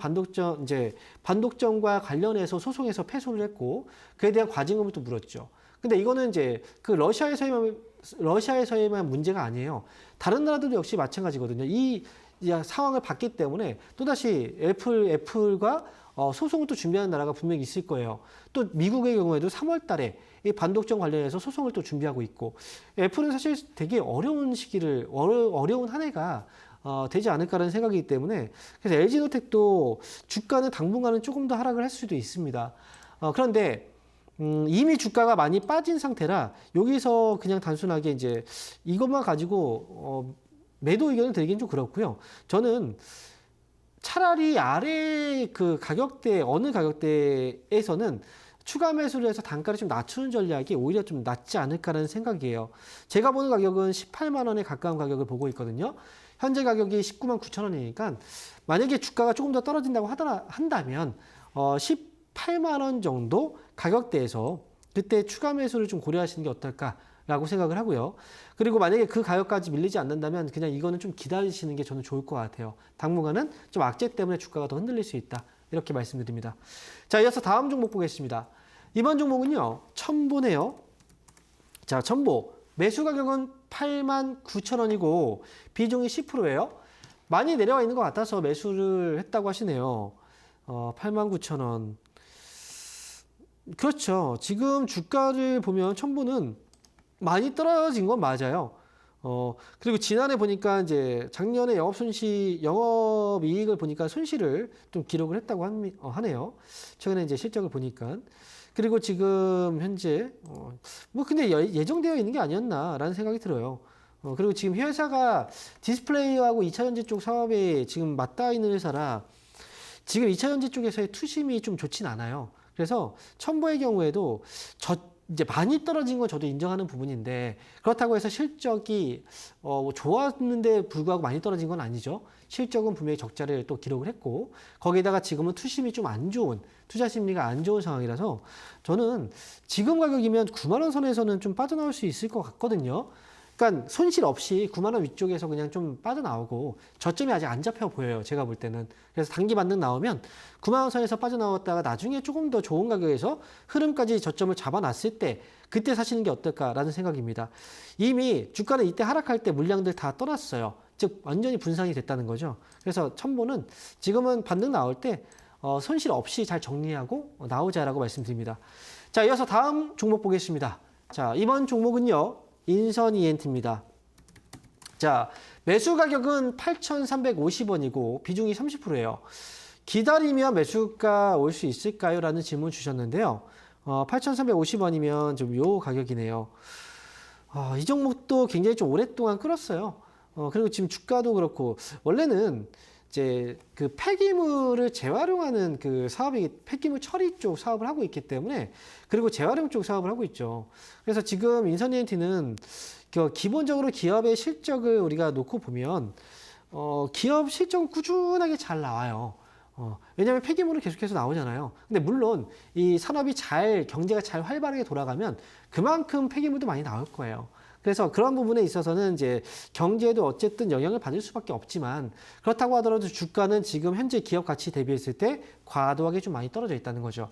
반독점과 관련해서 소송에서 패소를 했고, 그에 대한 과징금을 또 물었죠. 근데 이거는 이제 그 러시아에서의만 문제가 아니에요. 다른 나라들도 역시 마찬가지거든요. 이 상황을 봤기 때문에 또다시 애플과 소송을 또 준비하는 나라가 분명히 있을 거예요. 또 미국의 경우에도 3월 달에 이 반독점 관련해서 소송을 또 준비하고 있고, 애플은 사실 되게 어려운 한 해가 되지 않을까라는 생각이기 때문에, 그래서 LG노텍도 주가는 당분간은 조금 더 하락을 할 수도 있습니다. 그런데 이미 주가가 많이 빠진 상태라 여기서 그냥 단순하게 이제 이것만 가지고 매도 의견을 드리긴 좀 그렇고요. 저는 차라리 아래 그 가격대, 어느 가격대에서는 추가 매수를 해서 단가를 좀 낮추는 전략이 오히려 좀 낫지 않을까라는 생각이에요. 제가 보는 가격은 18만 원에 가까운 가격을 보고 있거든요. 현재 가격이 19만 9천 원이니까 만약에 주가가 조금 더 떨어진다고 한다면 18만 원 정도 가격대에서 그때 추가 매수를 좀 고려하시는 게 어떨까라고 생각을 하고요. 그리고 만약에 그 가격까지 밀리지 않는다면 그냥 이거는 좀 기다리시는 게 저는 좋을 것 같아요. 당분간은 좀 악재 때문에 주가가 더 흔들릴 수 있다, 이렇게 말씀드립니다. 자, 이어서 다음 종목 보겠습니다. 이번 종목은요, 첨보네요. 자, 첨보 매수 가격은 8만 9천 원이고 비중이 10%예요. 많이 내려와 있는 것 같아서 매수를 했다고 하시네요. 8만 9천 원. 그렇죠. 지금 주가를 보면 첨보는 많이 떨어진 건 맞아요. 그리고 지난해 보니까 이제 작년에 영업이익을 보니까 손실을 좀 기록을 했다고 하네요. 최근에 이제 실적을 보니까. 그리고 지금 현재, 근데 예정되어 있는 게 아니었나라는 생각이 들어요. 그리고 지금 회사가 디스플레이하고 2차전지 쪽 사업에 지금 맞닿아 있는 회사라 지금 2차전지 쪽에서의 투심이 좀 좋진 않아요. 그래서 첨보의 경우에도 이제 많이 떨어진 건 저도 인정하는 부분인데 그렇다고 해서 실적이 좋았는데 불구하고 많이 떨어진 건 아니죠. 실적은 분명히 적자를 또 기록을 했고 거기에다가 지금은 투심이 좀 안 좋은 투자 심리가 안 좋은 상황이라서 저는 지금 가격이면 9만 원 선에서는 좀 빠져나올 수 있을 것 같거든요. 그러니까 손실 없이 9만 원 위쪽에서 그냥 좀 빠져나오고 저점이 아직 안 잡혀 보여요. 제가 볼 때는. 그래서 단기 반등 나오면 9만 원 선에서 빠져나왔다가 나중에 조금 더 좋은 가격에서 흐름까지 저점을 잡아놨을 때 그때 사시는 게 어떨까라는 생각입니다. 이미 주가는 이때 하락할 때 물량들 다 떠났어요. 즉 완전히 분산이 됐다는 거죠. 그래서 첨보는 지금은 반등 나올 때 손실 없이 잘 정리하고 나오자라고 말씀드립니다. 자, 이어서 다음 종목 보겠습니다. 자, 이번 종목은요. 인선 ENT입니다. 자, 매수 가격은 8,350원이고 비중이 30%예요. 기다리면 매수가 올 수 있을까요? 라는 질문 주셨는데요. 8,350원이면 좀 요 가격이네요. 이 종목도 굉장히 좀 오랫동안 끌었어요. 그리고 지금 주가도 그렇고 원래는 이제 그 폐기물을 재활용하는 그 사업이 폐기물 처리 쪽 사업을 하고 있기 때문에 그리고 재활용 쪽 사업을 하고 있죠. 그래서 지금 인선 ENT는 기본적으로 기업의 실적을 우리가 놓고 보면 기업 실적은 꾸준하게 잘 나와요. 왜냐하면 폐기물은 계속해서 나오잖아요. 근데 물론 이 산업이 경제가 잘 활발하게 돌아가면 그만큼 폐기물도 많이 나올 거예요. 그래서 그런 부분에 있어서는 이제 경제에도 어쨌든 영향을 받을 수밖에 없지만 그렇다고 하더라도 주가는 지금 현재 기업 가치 대비했을 때 과도하게 좀 많이 떨어져 있다는 거죠.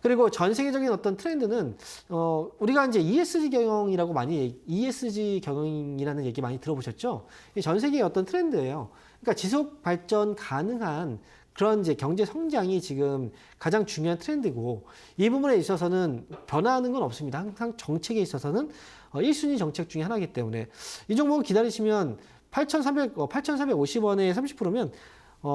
그리고 전 세계적인 어떤 트렌드는 우리가 이제 ESG 경영이라는 얘기 많이 들어보셨죠? 이게 전 세계의 어떤 트렌드예요. 그러니까 지속 발전 가능한 그런 이제 경제 성장이 지금 가장 중요한 트렌드고 이 부분에 있어서는 변화하는 건 없습니다. 항상 정책에 있어서는 1순위 정책 중에 하나이기 때문에 이 종목은 기다리시면 8,450원에 30%면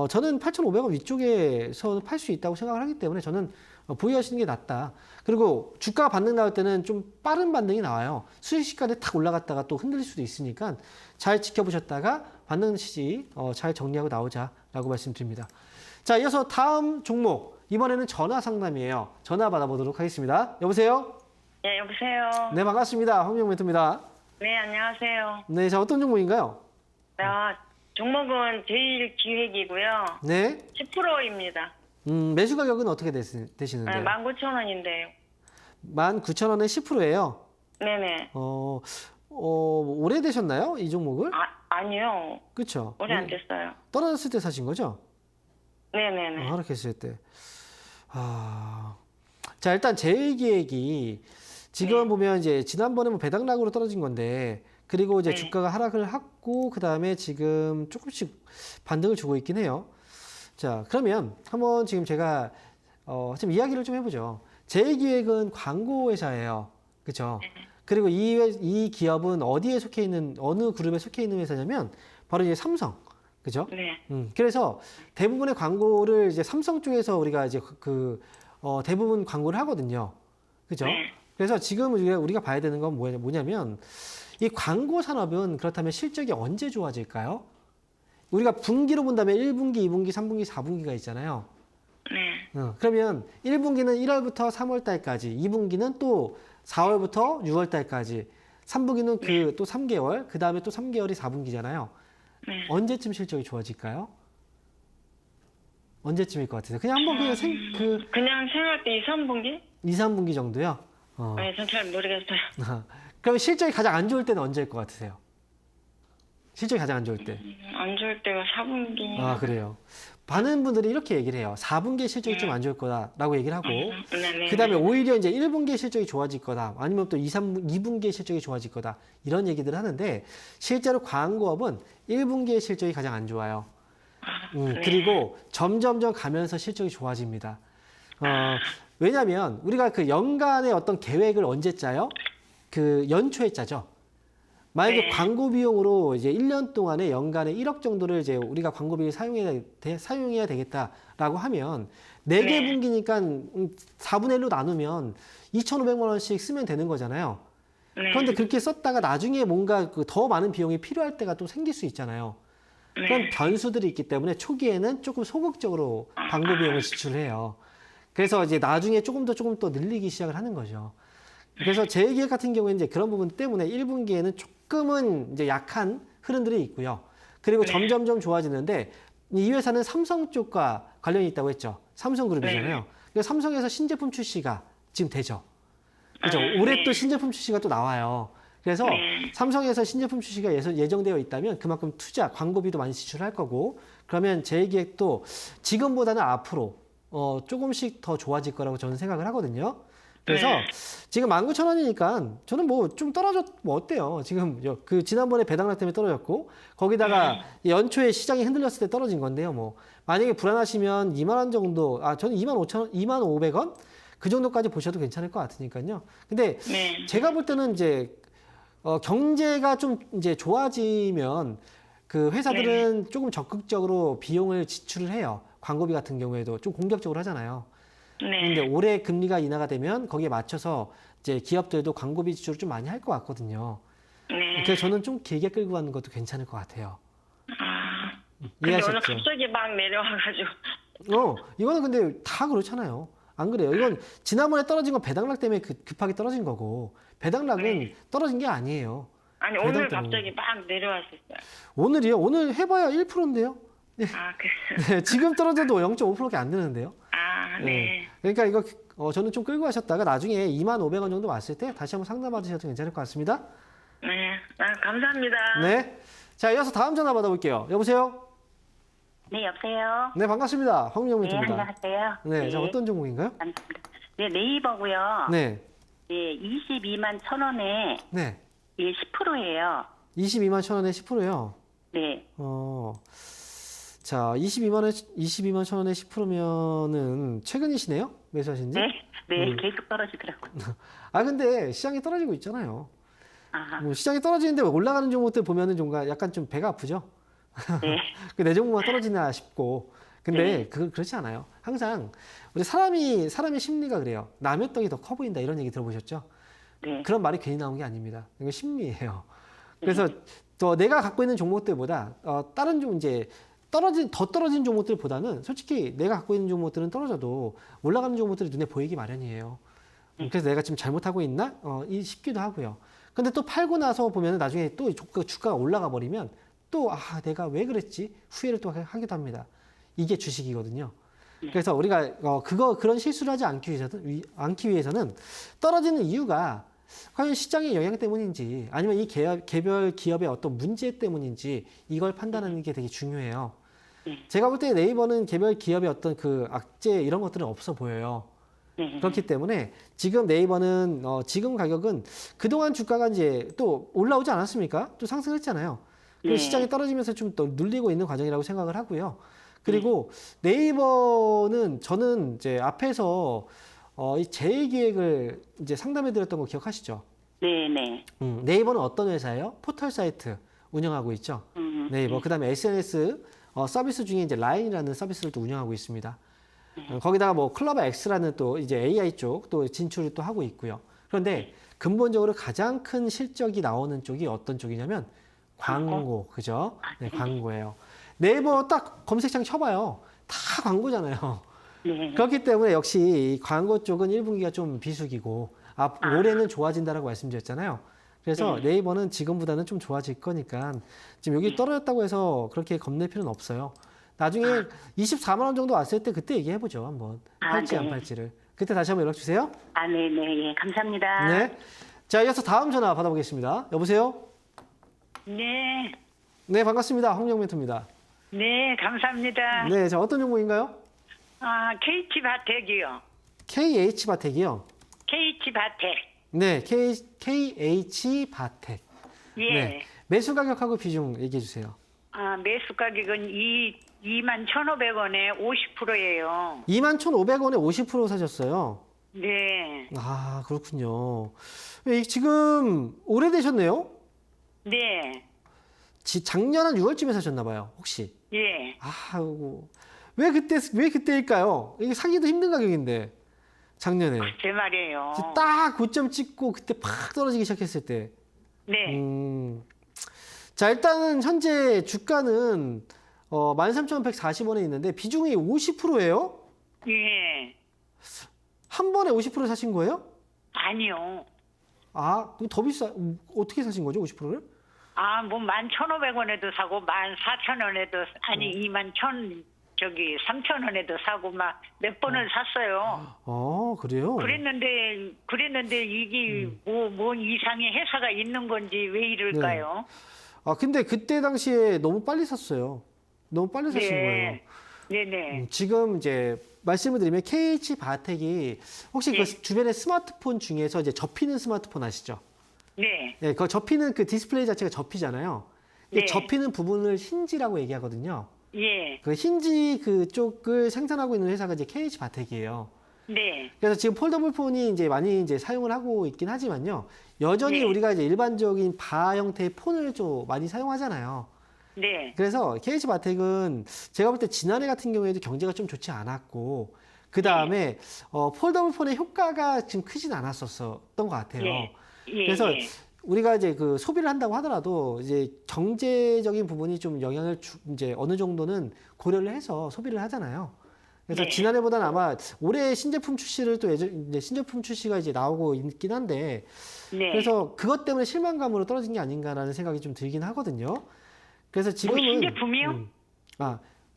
저는 8,500원 위쪽에서 팔 수 있다고 생각을 하기 때문에 저는 보유하시는 게 낫다. 그리고 주가가 반등 나올 때는 좀 빠른 반등이 나와요. 순식간에 탁 올라갔다가 또 흔들릴 수도 있으니까 잘 지켜보셨다가 반등 시기 잘 정리하고 나오자라고 말씀드립니다. 자, 이어서 다음 종목. 이번에는 전화 상담이에요. 전화 받아보도록 하겠습니다. 여보세요? 네, 여보세요. 네, 반갑습니다. 황명 멘토입니다. 네, 안녕하세요. 네, 자, 어떤 종목인가요? 종목은 제일기획이고요. 네. 10%입니다. 매수 가격은 어떻게 되시는데요? 19,000원인데요. 19,000원에 10%예요. 네네. 오래되셨나요? 이 종목을? 아니요. 그렇죠. 오래 안 됐어요. 떨어졌을 때 사신 거죠? 네네네. 하락했을 때. 자, 일단 제일기획이 지금 보면 이제 지난번에 뭐 배당락으로 떨어진 건데 그리고 이제 주가가 하락을 하고 그 다음에 지금 조금씩 반등을 주고 있긴 해요. 자, 그러면 한번 지금 제가 좀 이야기를 좀 해보죠. 제일기획은 광고회사예요. 그렇죠? 그리고 이 기업은 어디에 속해 있는 어느 그룹에 속해 있는 회사냐면 바로 이제 삼성. 그죠? 네. 그래서 대부분의 광고를 이제 삼성 쪽에서 우리가 이제 대부분 광고를 하거든요. 그죠? 네. 그래서 지금 우리가 봐야 되는 건 뭐냐면 이 광고 산업은 그렇다면 실적이 언제 좋아질까요? 우리가 분기로 본다면 1분기, 2분기, 3분기, 4분기가 있잖아요. 네. 그러면 1분기는 1월부터 3월 달까지, 2분기는 또 4월부터 6월 달까지, 3분기는 또 3개월, 그 다음에 또 3개월이 4분기잖아요. 네. 언제쯤 실적이 좋아질까요? 언제쯤일 것 같으세요? 그냥 한번 그냥 그냥 생각할 때 2, 3분기? 2, 3분기 정도요? 네, 전 잘 모르겠어요. 그럼 실적이 가장 안 좋을 때는 언제일 것 같으세요? 실적이 가장 안 좋을 때. 안 좋을 때가 4분기. 그래요. 많은 분들이 이렇게 얘기를 해요. 4분기에 실적이 좀 안 좋을 거다라고 얘기를 하고, 네네. 그 다음에 오히려 이제 1분기에 실적이 좋아질 거다, 아니면 또 2분기에 실적이 좋아질 거다, 이런 얘기들을 하는데, 실제로 광고업은 1분기에 실적이 가장 안 좋아요. 그리고 점점점 가면서 실적이 좋아집니다. 왜냐면 우리가 그 연간의 어떤 계획을 언제 짜요? 그 연초에 짜죠. 만약에 광고 비용으로 이제 1년 동안에 연간에 1억 정도를 이제 우리가 광고 비용을 사용해야 되겠다라고 하면 4개 분기니까 4분의 1로 나누면 2,500만 원씩 쓰면 되는 거잖아요. 그런데 그렇게 썼다가 나중에 뭔가 더 많은 비용이 필요할 때가 또 생길 수 있잖아요. 그런 변수들이 있기 때문에 초기에는 조금 소극적으로 광고 비용을 지출해요. 그래서 이제 나중에 조금 더 늘리기 시작을 하는 거죠. 그래서 제기획 같은 경우에는 이제 그런 부분 때문에 1분기에는 조금은 이제 약한 흐름들이 있고요. 그리고 네. 점점점 좋아지는데 이 회사는 삼성 쪽과 관련이 있다고 했죠. 삼성그룹이잖아요. 그래서 삼성에서 신제품 출시가 지금 되죠. 그죠? 올해 또 신제품 출시가 또 나와요. 그래서 삼성에서 신제품 출시가 예정되어 있다면 그만큼 투자, 광고비도 많이 지출할 거고 그러면 제기획도 지금보다는 앞으로 조금씩 더 좋아질 거라고 저는 생각을 하거든요. 그래서 지금 19,000원이니까 저는 뭐 좀 떨어졌 뭐 어때요? 지금 그 지난번에 배당락 때문에 떨어졌고 거기다가 연초에 시장이 흔들렸을 때 떨어진 건데요. 뭐 만약에 불안하시면 2만 원 정도, 저는 25,000원, 25,500원 그 정도까지 보셔도 괜찮을 것 같으니까요. 근데 제가 볼 때는 이제 경제가 좀 이제 좋아지면 그 회사들은 조금 적극적으로 비용을 지출을 해요. 광고비 같은 경우에도 좀 공격적으로 하잖아요. 근데 올해 금리가 인하가 되면 거기에 맞춰서 이제 기업들도 광고비 지출을 좀 많이 할 것 같거든요. 그래서 저는 좀 길게 끌고 가는 것도 괜찮을 것 같아요. 근데 오늘 이해하셨죠? 갑자기 막 내려와가지고. 이거는 근데 다 그렇잖아요. 안 그래요? 이건 지난번에 떨어진 건 배당락 때문에 급하게 떨어진 거고 배당락은 떨어진 게 아니에요. 아니 배당 오늘 때문에. 갑자기 막 내려왔었어요. 오늘이요? 오늘 해봐야 1%인데요? 그래요? 네, 지금 떨어져도 0.5%게 안 되는데요? 네. 그러니까 이거 저는 좀 끌고 가셨다가 나중에 25,000원 정도 왔을 때 다시 한번 상담 받으셔도 괜찮을 것 같습니다. 네. 감사합니다. 네. 자, 이어서 다음 전화 받아볼게요. 여보세요? 네, 여보세요. 네, 반갑습니다. 네, 황민영입니다. 안녕하세요. 네, 자, 어떤 종목인가요? 감사합니다. 네, 네이버고요. 네. 네, 22만 1,000원에 네. 예, 10%예요. 221,000원에 10%요. 네. 자, 22만 1,000원에 10%면은 최근이시네요? 매수하신 지? 네, 계속 떨어지더라고요. 근데 시장이 떨어지고 있잖아요. 아, 뭐 시장이 떨어지는데 올라가는 종목들 보면은 좀 약간 좀 배가 아프죠? 네. 내 종목만 떨어지나 싶고. 근데 그렇지 않아요. 항상 우리 사람의 심리가 그래요. 남의 떡이 더 커 보인다 이런 얘기 들어보셨죠? 네. 그런 말이 괜히 나온 게 아닙니다. 이거 심리예요. 그래서 또 내가 갖고 있는 종목들보다 다른 좀 이제 더 떨어진 종목들보다는 솔직히 내가 갖고 있는 종목들은 떨어져도 올라가는 종목들이 눈에 보이기 마련이에요. 그래서 내가 지금 잘못하고 있나? 싶기도 하고요. 근데 또 팔고 나서 보면 나중에 또 주가가 올라가 버리면 또 내가 왜 그랬지? 후회를 또 하기도 합니다. 이게 주식이거든요. 그래서 우리가 그런 실수를 하지 않기 위해서는 떨어지는 이유가 과연 시장의 영향 때문인지 아니면 이 개별 기업의 어떤 문제 때문인지 이걸 판단하는 게 되게 중요해요. 제가 볼 때 네이버는 개별 기업의 어떤 그 악재 이런 것들은 없어 보여요. 그렇기 때문에 지금 네이버는 지금 가격은 그동안 주가가 이제 또 올라오지 않았습니까? 또 상승했잖아요. 그리고 시장이 떨어지면서 좀 또 눌리고 있는 과정이라고 생각을 하고요. 그리고 네이버는 저는 이제 앞에서 이 재기획을 이제 상담해드렸던 거 기억하시죠? 네. 네이버는 어떤 회사예요? 포털 사이트 운영하고 있죠. 네이버. 그다음에 SNS 서비스 중에 이제 라인이라는 서비스를 또 운영하고 있습니다. 거기다가 뭐 클럽 X라는 또 이제 AI 쪽 또 진출을 또 하고 있고요. 그런데 근본적으로 가장 큰 실적이 나오는 쪽이 어떤 쪽이냐면 광고, 그죠? 네, 광고예요. 네이버 딱 검색창 쳐봐요. 다 광고잖아요. 그렇기 때문에 역시 이 광고 쪽은 1분기가 좀 비수기고 올해는 좋아진다라고 말씀드렸잖아요. 그래서 네이버는 지금보다는 좀 좋아질 거니까 지금 여기 떨어졌다고 해서 그렇게 겁낼 필요는 없어요. 나중에 24만 원 정도 왔을 때 그때 얘기해보죠. 한번 팔지 안 팔지를. 그때 다시 한번 연락 주세요. 네. 예, 감사합니다. 네. 자, 이어서 다음 전화 받아보겠습니다. 여보세요? 네. 네, 반갑습니다. 황정 멘토입니다. 네, 감사합니다. 네, 자, 어떤 종목인가요? KT바텍이요. KH바텍이요. KT바텍. 네, KH바텍. 예. 네. 매수 가격하고 비중 얘기해 주세요. 매수 가격은 21,500원에 50%예요. 21,500원에 50% 사셨어요. 네. 그렇군요. 지금 오래되셨네요? 네. 작년 한 6월쯤에 사셨나 봐요, 혹시? 예. 왜 그때일까요? 이게 사기도 힘든 가격인데, 작년에. 제 말이에요. 딱 고점 찍고 그때 팍 떨어지기 시작했을 때. 네. 자, 일단은 현재 주가는 13,140원에 있는데 비중이 50%예요? 예. 한 번에 50% 사신 거예요? 아니요. 아, 그럼 더 비싸. 어떻게 사신 거죠, 50%를? 아, 뭐 11,500원에도 사고 14,000원에도 아니 3,000원에도 사고 막 몇 번을 샀어요. 그래요? 그랬는데 이게 뭔 이상의 회사가 있는 건지 왜 이럴까요? 아, 근데 그때 당시에 너무 빨리 샀어요. 너무 빨리 사신 거예요. 네네. 지금 이제 말씀을 드리면 KH 바텍이 혹시 그 주변에 스마트폰 중에서 이제 접히는 스마트폰 아시죠? 네. 네, 그 접히는 그 디스플레이 자체가 접히잖아요. 네. 접히는 부분을 힌지라고 얘기하거든요. 예. 그 힌지 그쪽을 생산하고 있는 회사가 이제 KH 바텍이에요. 네. 그래서 지금 폴더블 폰이 이제 많이 이제 사용을 하고 있긴 하지만요. 여전히 네. 우리가 이제 일반적인 바 형태의 폰을 좀 많이 사용하잖아요. 네. 그래서 KH 바텍은 제가 볼 때 지난해 같은 경우에도 경제가 좀 좋지 않았고, 그 다음에 폴더블 폰의 효과가 지금 크진 않았었던 것 같아요. 예. 그래서 우리가 이제 그 소비를 한다고 하더라도 이제 경제적인 부분이 좀 영향을 이제 어느 정도는 고려를 해서 소비를 하잖아요. 그래서 네. 지난해보다는 아마 올해 신제품 출시를 또 이제 신제품 출시가 이제 나오고 있긴 한데, 네. 그래서 그것 때문에 실망감으로 떨어진 게 아닌가라는 생각이 좀 들긴 하거든요. 그래서 지금은 신제품이요?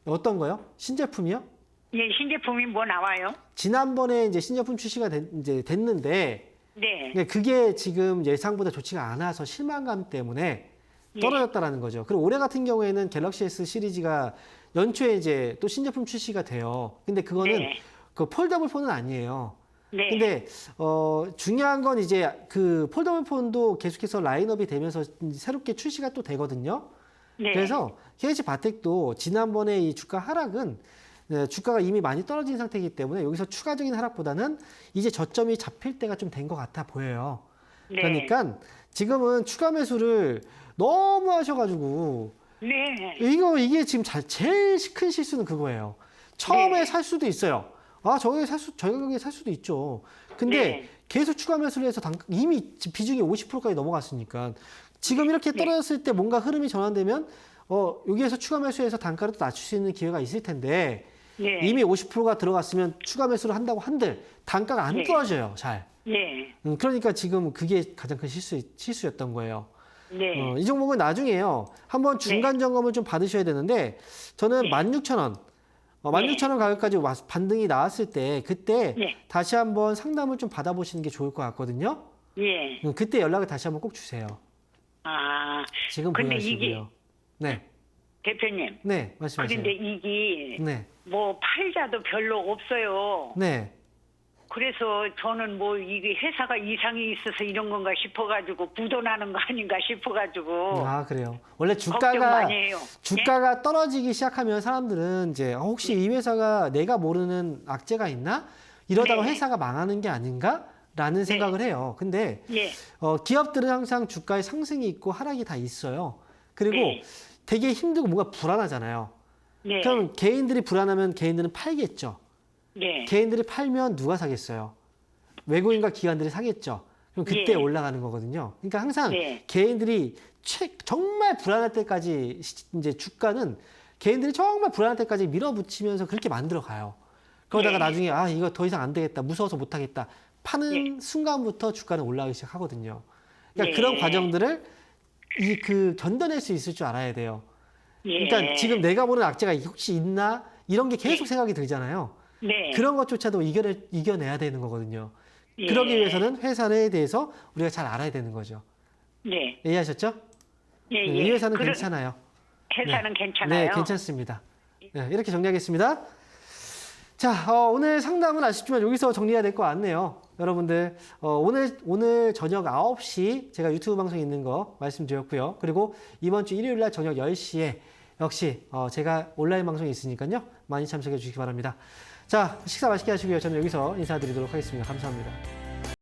어떤 거요? 신제품이요? 예, 신제품이 뭐 나와요? 지난번에 이제 신제품 출시가 이제 됐는데, 네. 네, 그게 지금 예상보다 좋지가 않아서 실망감 때문에 떨어졌다라는 거죠. 그리고 올해 같은 경우에는 갤럭시 S 시리즈가 연초에 이제 또 신제품 출시가 돼요. 근데 그거는 네. 그 폴더블 폰은 아니에요. 네. 근데 중요한 건 이제 그 폴더블 폰도 계속해서 라인업이 되면서 새롭게 출시가 또 되거든요. 네. 그래서 KH 바텍도 지난번에 이 주가 하락은 주가가 이미 많이 떨어진 상태이기 때문에 여기서 추가적인 하락보다는 이제 저점이 잡힐 때가 좀 된 것 같아 보여요. 네. 그러니까 지금은 추가 매수를 너무 하셔가지고 네. 이게 지금 제일 큰 실수는 그거예요. 처음에 네. 살 수도 있어요. 저기 저 가격에 살 수도 있죠. 근데 네. 계속 추가 매수를 해서 이미 비중이 50%까지 넘어갔으니까 지금 이렇게 떨어졌을 때 뭔가 흐름이 전환되면 여기에서 추가 매수해서 단가를 또 낮출 수 있는 기회가 있을 텐데 네. 이미 50%가 들어갔으면 추가 매수를 한다고 한들 단가가 안 네. 떨어져요, 잘. 네. 그러니까 지금 그게 가장 큰 실수였던 거예요. 네. 이 종목은 나중에요. 한번 중간 점검을 좀 받으셔야 되는데 저는 네. 16,000원, 16,000원 가격까지 반등이 나왔을 때 그때 네. 다시 한번 상담을 좀 받아보시는 게 좋을 것 같거든요. 예. 그때 연락을 다시 한번 꼭 주세요. 아. 지금 근데 보유하시고요. 네, 대표님. 네, 말씀하세요. 그런데 이게 네, 뭐 팔자도 별로 없어요. 네. 그래서 저는 뭐 이게 회사가 이상이 있어서 이런 건가 싶어가지고 부도나는 거 아닌가 싶어가지고 그래요. 원래 걱정 주가가 많이 해요. 떨어지기 시작하면 사람들은 이제 혹시 이 회사가 내가 모르는 악재가 있나? 이러다가 네. 회사가 망하는 게 아닌가라는 생각을 해요. 근데 예. 기업들은 항상 주가의 상승이 있고 하락이 다 있어요. 그리고 네. 되게 힘들고 뭔가 불안하잖아요. 네. 그럼 개인들이 불안하면 개인들은 팔겠죠. 네. 개인들이 팔면 누가 사겠어요? 외국인과 기관들이 사겠죠. 그럼 그때 예. 올라가는 거거든요. 그러니까 항상 네. 개인들이 정말 불안할 때까지 이제 주가는 개인들이 정말 불안할 때까지 밀어붙이면서 그렇게 만들어 가요. 그러다가 예. 나중에 이거 더 이상 안 되겠다. 무서워서 못 하겠다. 파는 순간부터 주가는 올라가기 시작하거든요. 그러니까 예. 그런 과정들을 견뎌낼 수 있을 줄 알아야 돼요. 예. 그러니까 지금 내가 보는 악재가 혹시 있나? 이런 게 계속 생각이 들잖아요. 네. 그런 것조차도 이겨내야 되는 거거든요. 예. 그러기 위해서는 회사에 대해서 우리가 잘 알아야 되는 거죠. 네. 이해하셨죠? 예, 네, 예. 이 회사는 그런- 괜찮아요. 회사는 네, 괜찮아요. 네, 괜찮습니다. 네, 이렇게 정리하겠습니다. 자, 오늘 상담은 아쉽지만 여기서 정리해야 될 것 같네요. 여러분들, 오늘 저녁 9시 제가 유튜브 방송 있는 거 말씀드렸고요. 그리고 이번 주 일요일 날 저녁 10시에 역시 제가 온라인 방송이 있으니까요. 많이 참석해 주시기 바랍니다. 자, 식사 맛있게 하시고요. 저는 여기서 인사드리도록 하겠습니다. 감사합니다.